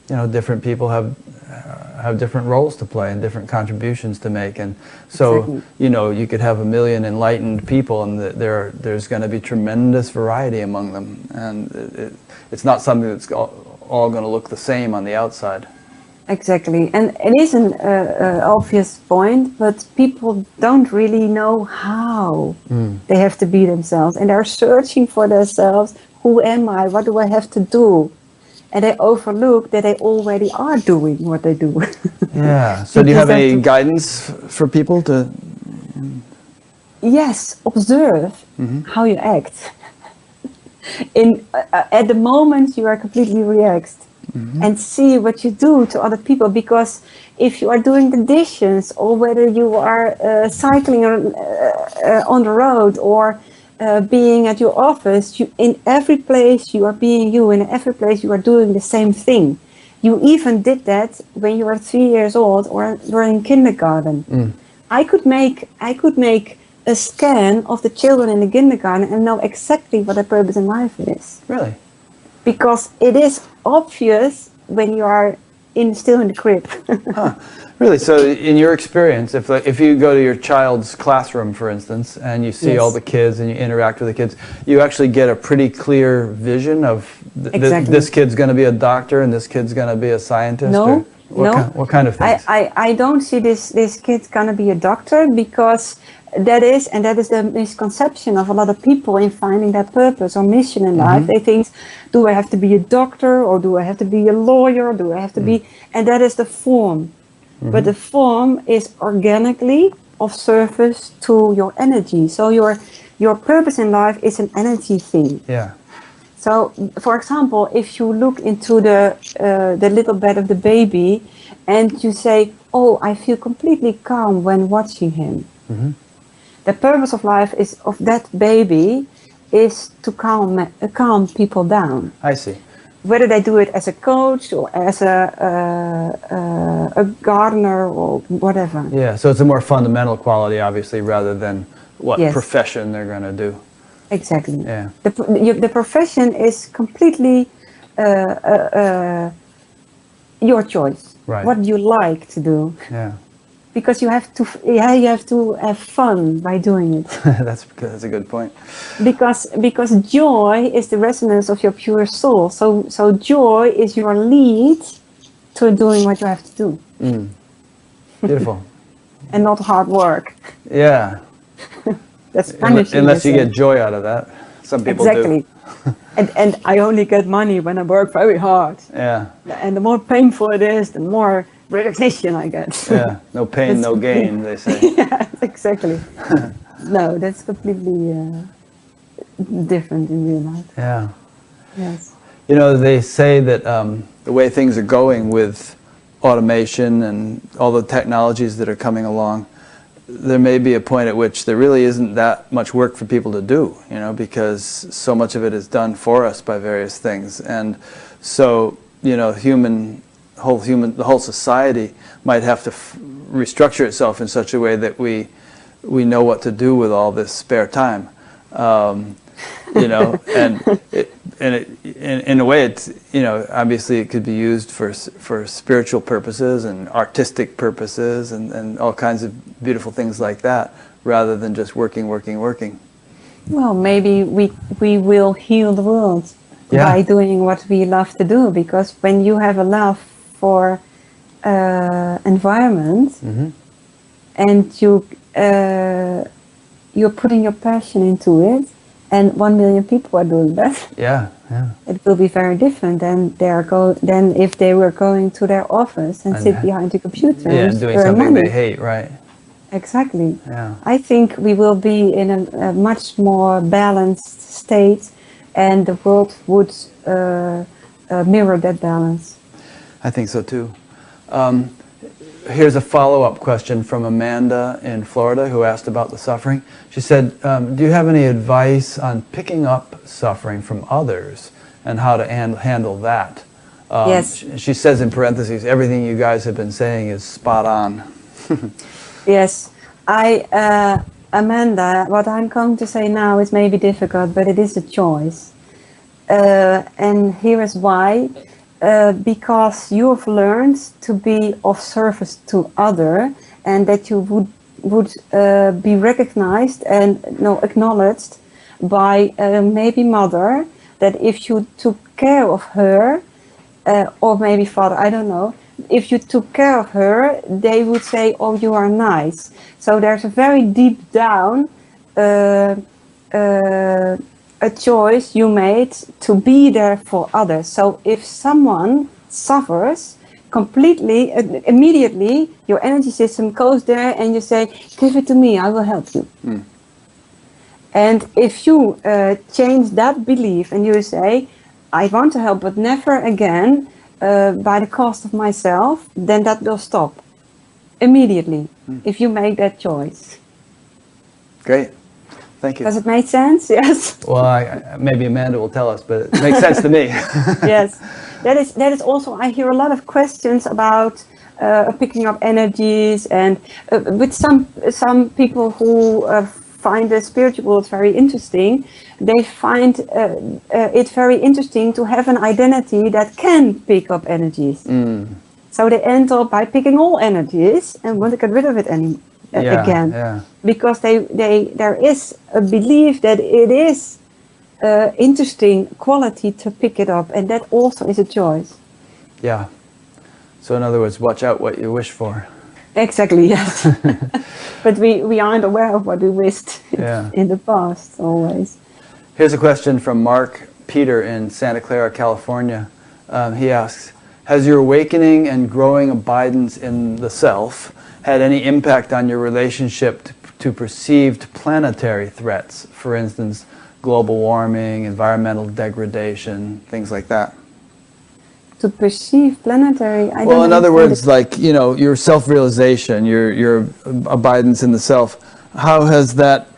different people have different roles to play and different contributions to make. And so, Exactly. you could have 1 million enlightened people, and there's going to be tremendous variety among them. And it's not something that's all going to look the same on the outside. Exactly, and it is an obvious point, but people don't really know how they have to be themselves, and they're searching for themselves. Who am I? What do I have to do? And they overlook that they already are doing what they do. Yeah. So do you have any guidance for people to? Yes, observe how you act. At the moment you are completely relaxed. And see what you do to other people, because if you are doing the dishes, or whether you are cycling on the road, or being at your office, in every place you are being you, in every place you are doing the same thing. You even did that when you were 3 years old or were in kindergarten. I could make a scan of the children in the kindergarten and know exactly what their purpose in life is. Really? Because it is obvious when you are still in the crib. Huh. Really? So in your experience, if you go to your child's classroom, for instance, and you see all the kids and you interact with the kids, you actually get a pretty clear vision of this kid's going to be a doctor and this kid's going to be a scientist? No, what kind of things? I don't see this kid going to be a doctor, because that is the misconception of a lot of people in finding their purpose or mission in life. They think, do I have to be a doctor, or do I have to be a lawyer, do I have to be, and that is the form. But the form is organically of service to your energy. So your purpose in life is an energy thing. Yeah. So, for example, if you look into the little bed of the baby, and you say, "Oh, I feel completely calm when watching him." The purpose of life of that baby is to calm people down. I see. Whether they do it as a coach or as a gardener or whatever. Yeah, so it's a more fundamental quality, obviously, rather than what profession they're going to do. Exactly. Yeah. The profession is completely your choice. Right. What you like to do. Yeah. Because you have to have fun by doing it. That's a good point. Because joy is the resonance of your pure soul. So joy is your lead to doing what you have to do. Beautiful. And not hard work. Yeah. That's punishing. Unless you get joy out of that. Some people do. and I only get money when I work very hard. Yeah. And the more painful it is, the more recognition I get. Yeah. No pain, no gain, they say. Yeah, exactly. No, that's completely different in real life. Yeah. Yes. They say that the way things are going with automation and all the technologies that are coming along, there may be a point at which there really isn't that much work for people to do, because so much of it is done for us by various things. And so, the whole society might have to restructure itself in such a way that we know what to do with all this spare time. And in a way, it's obviously it could be used for spiritual purposes and artistic purposes and all kinds of beautiful things like that, rather than just working. Well, maybe we will heal the world by doing what we love to do, because when you have a love for environment and you're putting your passion into it, and 1 million people are doing that, Yeah, yeah. it will be very different than if they were going to their office and sit behind the computer and doing earn something money. they hate, right? Exactly. Yeah. I think we will be in a much more balanced state, and the world would mirror that balance. I think so too. Here's a follow-up question from Amanda in Florida who asked about the suffering. She said, do you have any advice on picking up suffering from others and how to handle that? Yes. She says in parentheses, everything you guys have been saying is spot on. Yes. Amanda, what I'm going to say now is maybe difficult, but it is a choice. And here is why. Because you've learned to be of service to other, and that you would be recognized and acknowledged by maybe mother, that if you took care of her, or maybe father, I don't know, if you took care of her, they would say, oh, you are nice. So there's a very deep down a choice you made to be there for others. So if someone suffers completely, immediately your energy system goes there and you say, give it to me, I will help you. Mm. And if you change that belief and you say, I want to help but never again by the cost of myself, then that will stop immediately if you make that choice. Great. Thank you. Does it make sense? Yes. Well, maybe Amanda will tell us, but it makes sense to me. Yes, that is also. I hear a lot of questions about picking up energies, and with some people who find the spiritual world very interesting, they find it very interesting to have an identity that can pick up energies. Mm. So they end up by picking all energies and want to get rid of it again. Yeah. Because there is a belief that it is interesting quality to pick it up, and that also is a choice. Yeah. So in other words, watch out what you wish for. Exactly, yes. But we aren't aware of what we wished in the past, always. Here's a question from Mark Peter in Santa Clara, California. He asks, has your awakening and growing abidance in the self had any impact on your relationship to perceived planetary threats? For instance, global warming, environmental degradation, things like that. To perceive planetary, well, in other words, like, you know, your self-realization, your abidance in the self, how has that,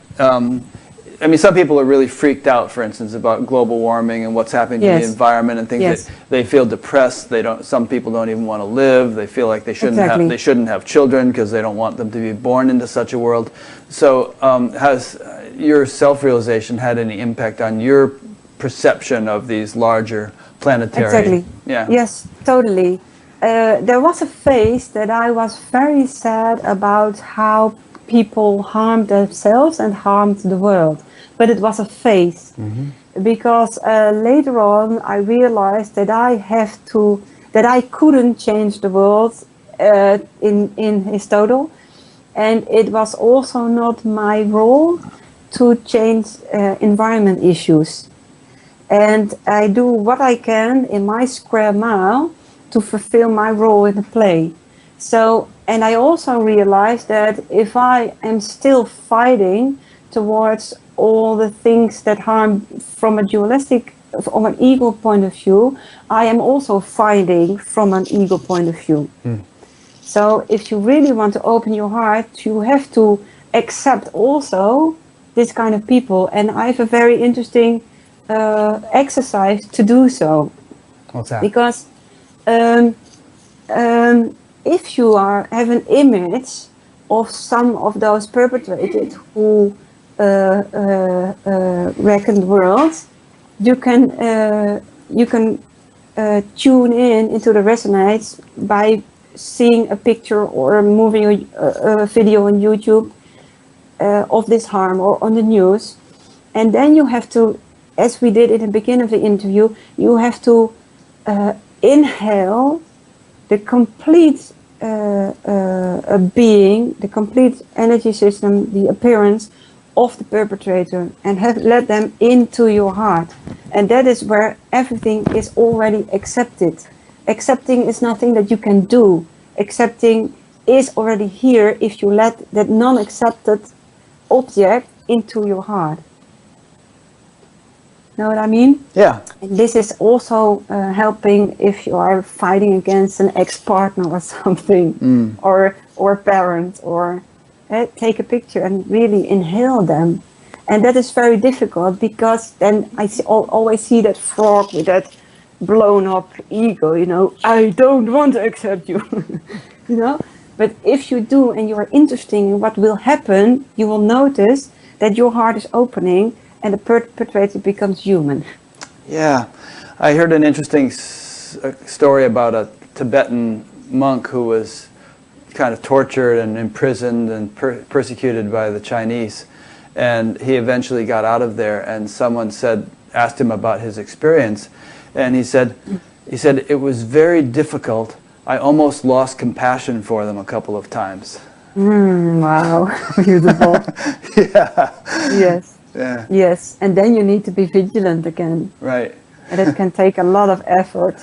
I mean, some people are really freaked out, for instance, about global warming and what's happening to the environment and things. That they feel depressed. Some people don't even want to live. They feel like they shouldn't have children because they don't want them to be born into such a world. So, has your self-realization had any impact on your perception of these larger planetary? Exactly. Yeah. Yes, totally. There was a phase that I was very sad about how people harmed themselves and harmed the world. But it was a phase, because later on I realized that I couldn't change the world in its total, and it was also not my role to change environment issues. And I do what I can in my square mile to fulfill my role in the play. So, and I also realized that if I am still fighting towards all the things that harm from a dualistic, from an ego point of view, I am also fighting from an ego point of view. Mm. So if you really want to open your heart, you have to accept also this kind of people. And I have a very interesting exercise to do so. What's that? Because if you have an image of some of those perpetrators who wreck the world, you can tune into the resonates by seeing a picture or a movie or a video on YouTube of this harm or on the news, and then you have to, as we did in the beginning of the interview, you have to inhale the complete being, the complete energy system, the appearance of the perpetrator and let them into your heart. And that is where everything is already accepted. Accepting is nothing that you can do. Accepting is already here if you let that non-accepted object into your heart. Know what I mean? Yeah. And this is also helping if you are fighting against an ex-partner or something, or a parent, or take a picture and really inhale them. And that is very difficult, because then always see that frog with that blown up ego, you know, I don't want to accept you, you know. But if you do and you are interested in what will happen, you will notice that your heart is opening and the perpetrator becomes human. Yeah. I heard an interesting story about a Tibetan monk who was kind of tortured and imprisoned and persecuted by the Chinese. And he eventually got out of there, and someone asked him about his experience. And he said, it was very difficult. I almost lost compassion for them a couple of times. Wow, beautiful. Yeah. Yes. Yeah. Yes, and then you need to be vigilant again. Right. And it can take a lot of effort.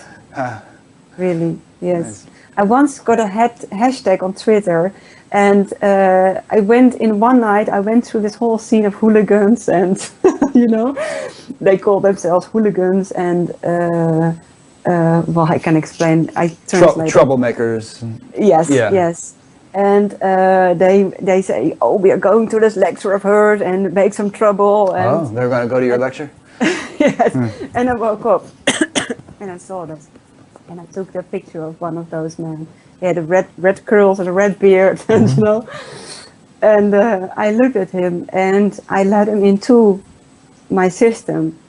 Really, yes. Nice. I once got a hashtag on Twitter, and I went through this whole scene of hooligans, and you know, they call themselves hooligans, and well, I can explain. I translate troublemakers. Yes, yeah. Yes. And they say, oh, we are going to this lecture of hers and make some trouble. And they're going to go to your lecture? Yes. And I woke up and I saw this. And I took a picture of one of those men. He had a red curls and a red beard, and you know. And I looked at him and I let him into my system.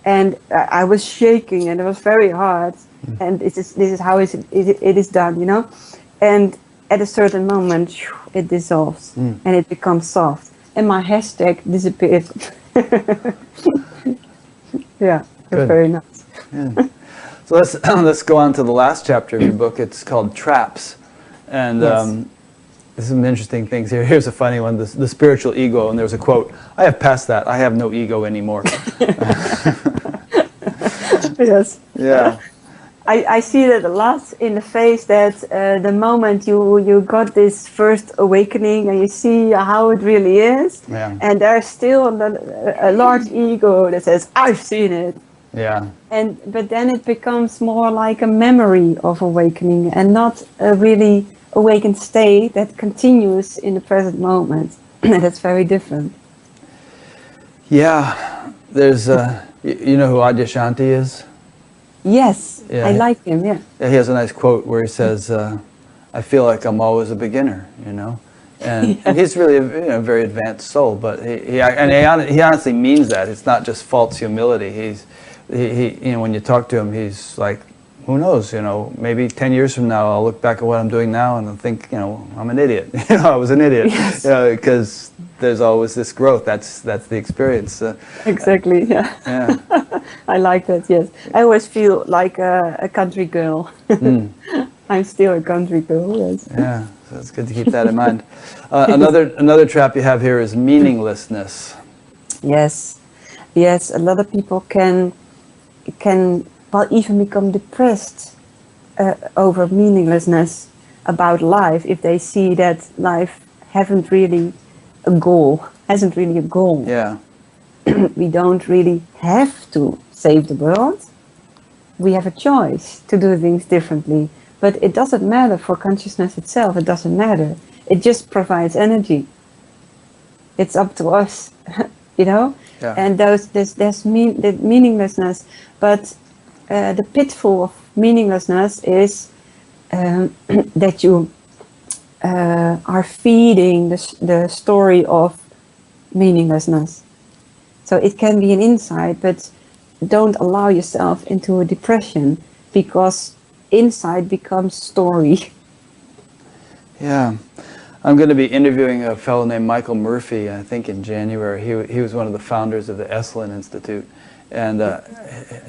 And I was shaking, and it was very hard. And this is how it is done, you know. And at a certain moment, it dissolves and it becomes soft. And my hashtag disappeared. Yeah, it's very nice. Yeah. So let's go on to the last chapter of your book. It's called Traps. And there's some interesting things here. Here's a funny one, the spiritual ego. And there's a quote, I have passed that. I have no ego anymore. Yes. Yeah. I see that a lot in the face, that the moment you got this first awakening and you see how it really is, and there's still a large ego that says, I've seen it. Yeah. But then it becomes more like a memory of awakening and not a really awakened state that continues in the present moment. And that's very different. Yeah. There's, you know who Adyashanti is? Yes, yeah, I like him, yeah. He has a nice quote where he says, I feel like I'm always a beginner, you know? And he's really a very advanced soul, but he honestly means that. It's not just false humility. He you know, when you talk to him, he's like, who knows, you know, maybe 10 years from now, I'll look back at what I'm doing now and I'll think, you know, I'm an idiot. You know, I was an idiot. Yes. You know, because there's always this growth. That's the experience. Exactly, yeah. Yeah. I like that, yes. I always feel like a country girl. I'm still a country girl, yes. Yeah, so it's good to keep that in mind. Another trap you have here is meaninglessness. Yes, yes. A lot of people can well, even become depressed over meaninglessness about life if they see that life hasn't really a goal. Yeah. We don't really have to save the world. We have a choice to do things differently. But it doesn't matter for consciousness itself. It doesn't matter. It just provides energy. It's up to us, you know. Yeah. And there's meaninglessness, but the pitfall of meaninglessness is that you are feeding the story of meaninglessness. So it can be an insight, but don't allow yourself into a depression, because insight becomes story. Yeah. I'm going to be interviewing a fellow named Michael Murphy, I think in January. He was one of the founders of the Esalen Institute. And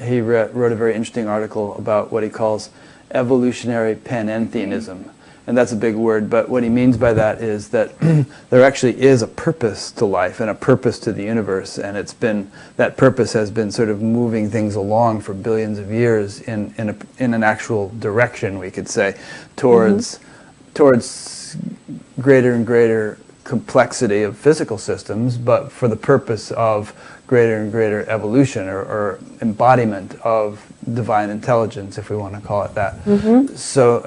he wrote a very interesting article about what he calls evolutionary panentheism, and that's a big word, but what he means by that is that there actually is a purpose to life and a purpose to the universe, and that purpose has been sort of moving things along for billions of years in an actual direction, we could say, towards greater and greater complexity of physical systems, but for the purpose of greater and greater evolution or embodiment of divine intelligence, if we want to call it that. So,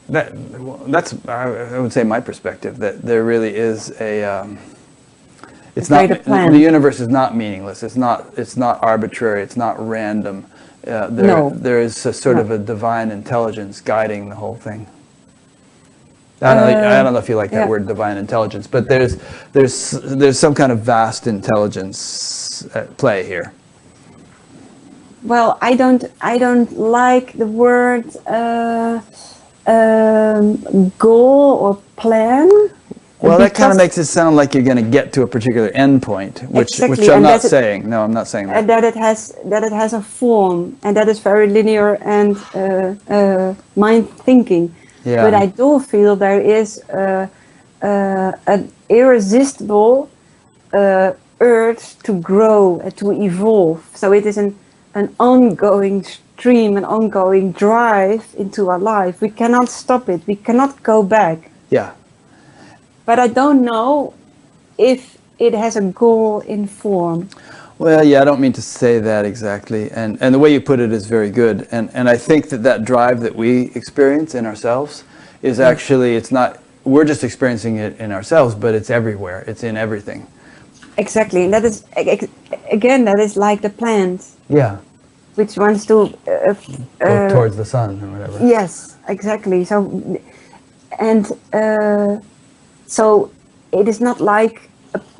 that's I would say my perspective, that there really is it's not, the universe is not meaningless, it's not arbitrary, it's not random. There is a sort of a divine intelligence guiding the whole thing. I don't know if you like that word, divine intelligence, but there's some kind of vast intelligence at play here. Well, I don't like the word goal or plan. Well, that kind of makes it sound like you're going to get to a particular endpoint, which I'm not saying. No, I'm not saying that. And that it has a form, and that is very linear and mind thinking. Yeah. But I do feel there is an irresistible urge to grow, to evolve. So it is an ongoing stream, an ongoing drive into our life. We cannot stop it. We cannot go back. Yeah. But I don't know if it has a goal in form. Well, yeah, I don't mean to say that exactly, and the way you put it is very good, and I think that drive that we experience in ourselves is actually, it's not, we're just experiencing it in ourselves, but it's everywhere, it's in everything. Exactly, and that is, again, that is like the plant. Yeah. Which wants to... go towards the sun or whatever. Yes, exactly, so, and so it is not like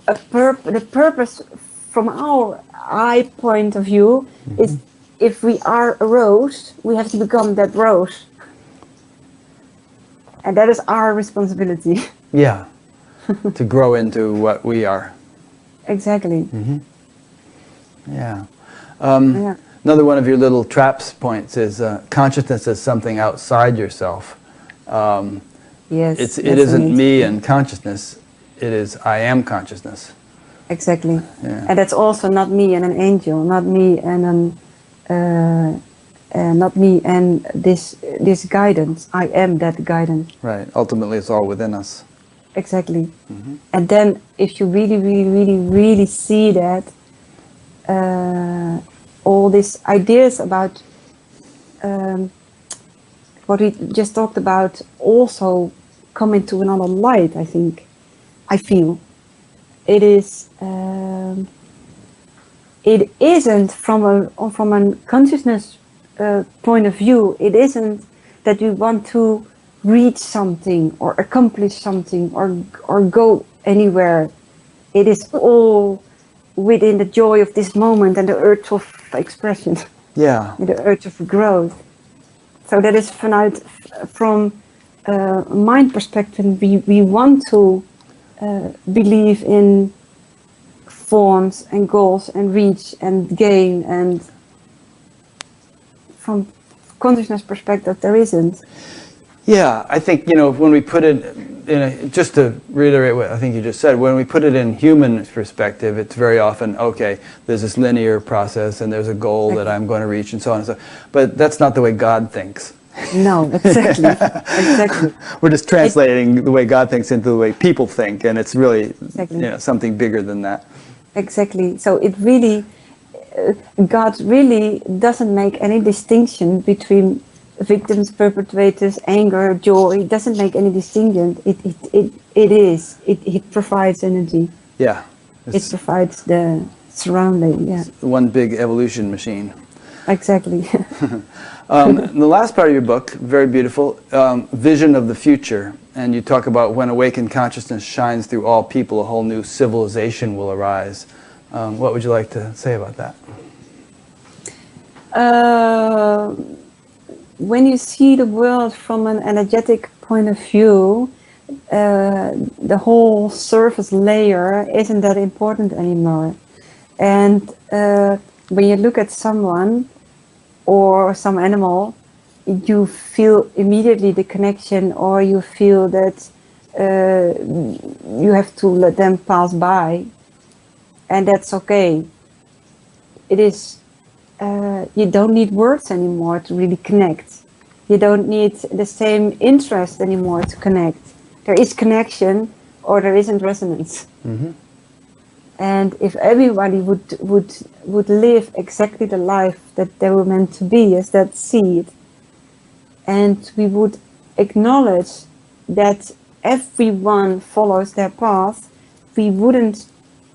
the purpose from our eye point of view is, if we are a rose, we have to become that rose. And that is our responsibility. Yeah, to grow into what we are. Exactly. Yeah. Another one of your little traps points is consciousness is something outside yourself. Yes. It isn't me and consciousness, it is I am consciousness. Exactly. Yeah. And that's also not me and an angel, not me and not me and this guidance. I am that guidance. Right. Ultimately, it's all within us. Exactly. And then, if you really, really, really, really see that, all these ideas about what we just talked about also come into another light. I feel. It is. It isn't from a consciousness point of view. It isn't that we want to reach something or accomplish something or go anywhere. It is all within the joy of this moment and the urge of expression. Yeah. The urge of growth. So that is from mind perspective. We want to believe in forms and goals and reach and gain, and from consciousness perspective there isn't. Yeah, I think, when we put it in just to reiterate what I think you just said, when we put it in human perspective, it's very often, okay, there's this linear process and there's a goal that I'm going to reach and so on and so on. But that's not the way God thinks. No, exactly. Exactly. We're just translating the way God thinks into the way people think, and it's really something bigger than that. Exactly. So it really, God really doesn't make any distinction between victims, perpetrators, anger, joy. It doesn't make any distinction. It provides energy. Yeah. It provides the surrounding. Yeah. One big evolution machine. Exactly. The last part of your book, very beautiful, vision of the future. And you talk about when awakened consciousness shines through all people, a whole new civilization will arise. What would you like to say about that? When you see the world from an energetic point of view, the whole surface layer isn't that important anymore. And when you look at someone or some animal, you feel immediately the connection, or you feel that you have to let them pass by, and that's okay. It is, you don't need words anymore to really connect. You don't need the same interest anymore to connect. There is connection, or there isn't resonance. Mm-hmm. And if everybody would live exactly the life that they were meant to be as that seed, and we would acknowledge that everyone follows their path, we wouldn't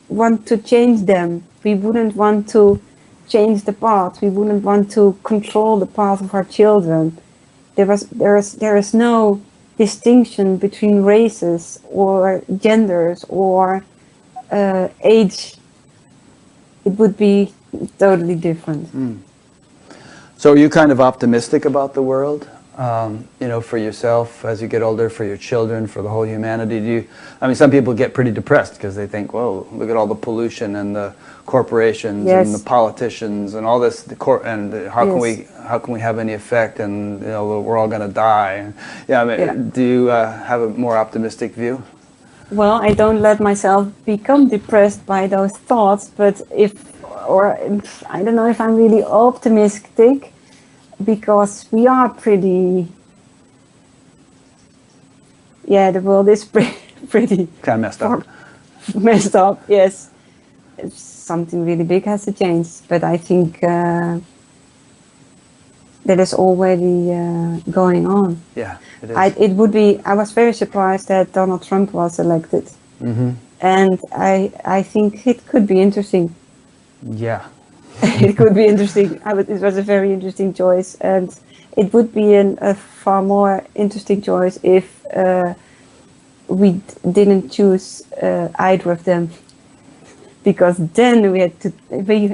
want to change them. We wouldn't want to change the path. We wouldn't want to control the path of our children. There is no distinction between races or genders or age. It would be totally different. Mm. So are you kind of optimistic about the world? For yourself as you get older, for your children, for the whole humanity? Some people get pretty depressed because they think, whoa, look at all the pollution and the corporations and the politicians and all this, how can we have any effect, and we're all going to die. Do you have a more optimistic view? Well, I don't let myself become depressed by those thoughts, but I don't know if I'm really optimistic, because we are pretty, the world is pretty kind of messed up. Messed up, yes. Something really big has to change, but I think that is already going on. Yeah, it is. I was very surprised that Donald Trump was elected. Mm-hmm. And I think it could be interesting. Yeah. It could be interesting. It was a very interesting choice, and it would be a far more interesting choice if we didn't choose either of them, because then we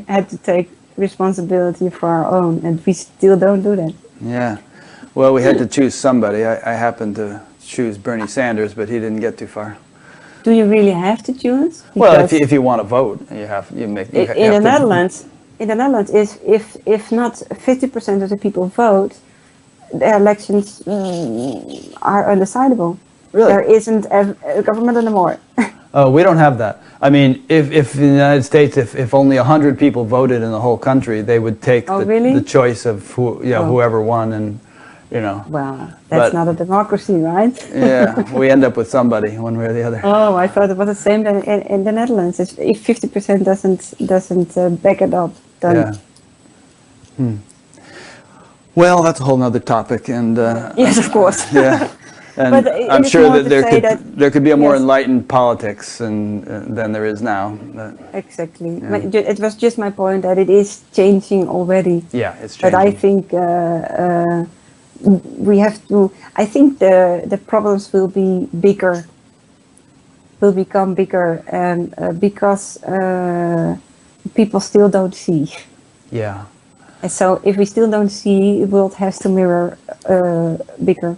had to take responsibility for our own, and we still don't do that. Yeah. Well, we had to choose somebody. I happened to choose Bernie Sanders, but he didn't get too far. Do you really have to choose? Well, if you want to vote, in the Netherlands. In the Netherlands, if not 50% of the people vote, the elections are undecidable. Really? There isn't a government anymore. Oh, we don't have that. If in the United States, if only 100 people voted in the whole country, they would take the choice of whoever won, and Well, that's not a democracy, right? Yeah, we end up with somebody, one way or the other. Oh, I thought it was the same in the Netherlands. If 50% doesn't back it up, then... Yeah. Well, that's a whole other topic, and yes, of course. Yeah, and but I'm sure that there could be a more enlightened politics than there is now. Exactly. Yeah. It was just my point that it is changing already. Yeah, it's changing. But I think we have to. I think the problems will be bigger. Will become bigger, and because people still don't see. Yeah. And so if we still don't see, the world has to mirror bigger.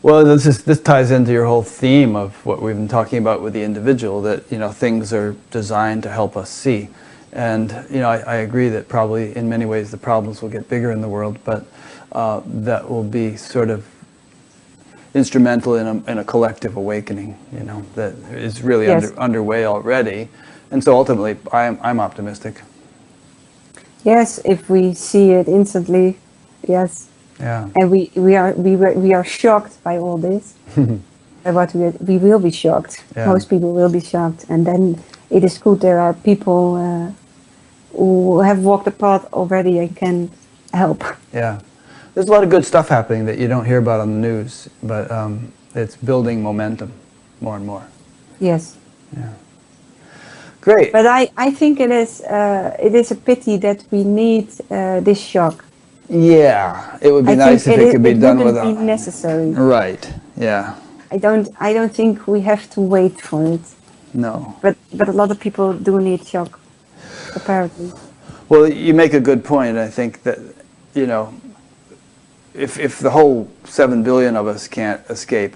Well, this ties into your whole theme of what we've been talking about with the individual, that things are designed to help us see. And I agree that probably in many ways the problems will get bigger in the world, but that will be sort of instrumental in a collective awakening, that is really underway already. And so ultimately, I'm optimistic. Yes, if we see it instantly, yes. Yeah. And we are shocked by all this. But we will be shocked. Yeah. Most people will be shocked, and then it is good there are people who have walked the path already and can help. Yeah. There's a lot of good stuff happening that you don't hear about on the news, but it's building momentum more and more. Yes. Yeah. Great. But I think it is a pity that we need this shock. Yeah, it would be nice if it could be done without. It wouldn't be necessary. Right. Yeah. I don't think we have to wait for it. No. But a lot of people do need shock, apparently. Well, you make a good point. I think that if the whole 7 billion of us can't escape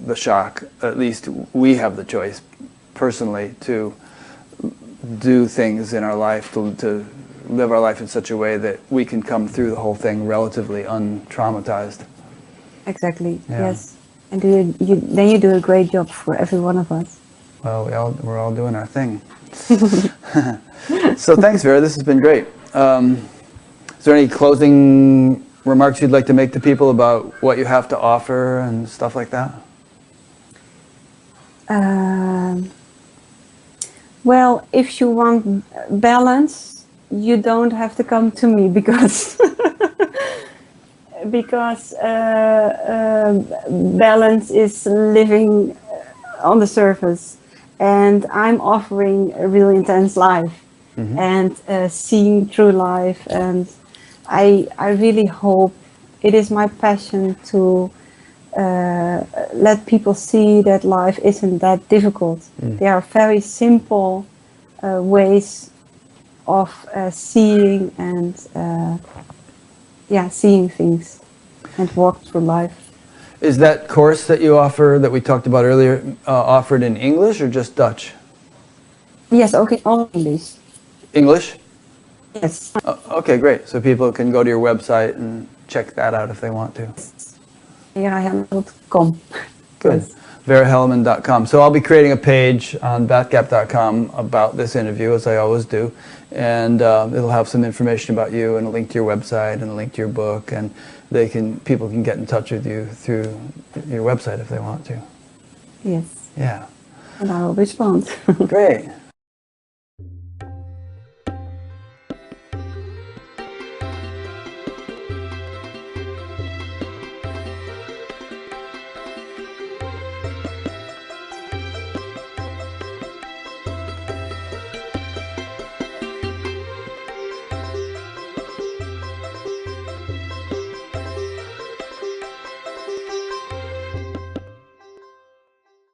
the shock, at least we have the choice personally to do things in our life to live our life in such a way that we can come through the whole thing relatively untraumatized. Exactly. Yeah. Yes. And then you do a great job for every one of us. Well, we're all doing our thing. So thanks, Vera. This has been great. Is there any closing remarks you'd like to make to people about what you have to offer and stuff like that? Well, if you want balance, you don't have to come to me because because balance is living on the surface, and I'm offering a really intense life and seeing through life, and I really hope, it is my passion to let people see that life isn't that difficult. There are very simple ways of seeing and seeing things and walk through life. Is that course that you offer, that we talked about earlier, offered in English or just Dutch? Yes, okay, all English. English? Yes. Okay, great. So people can go to your website and check that out if they want to. VeraHelleman.com. Good. Yes. VeraHelleman.com. So I'll be creating a page on batgap.com about this interview, as I always do. And it'll have some information about you and a link to your website and a link to your book. And people can get in touch with you through your website if they want to. Yes. Yeah. And I will respond. Great.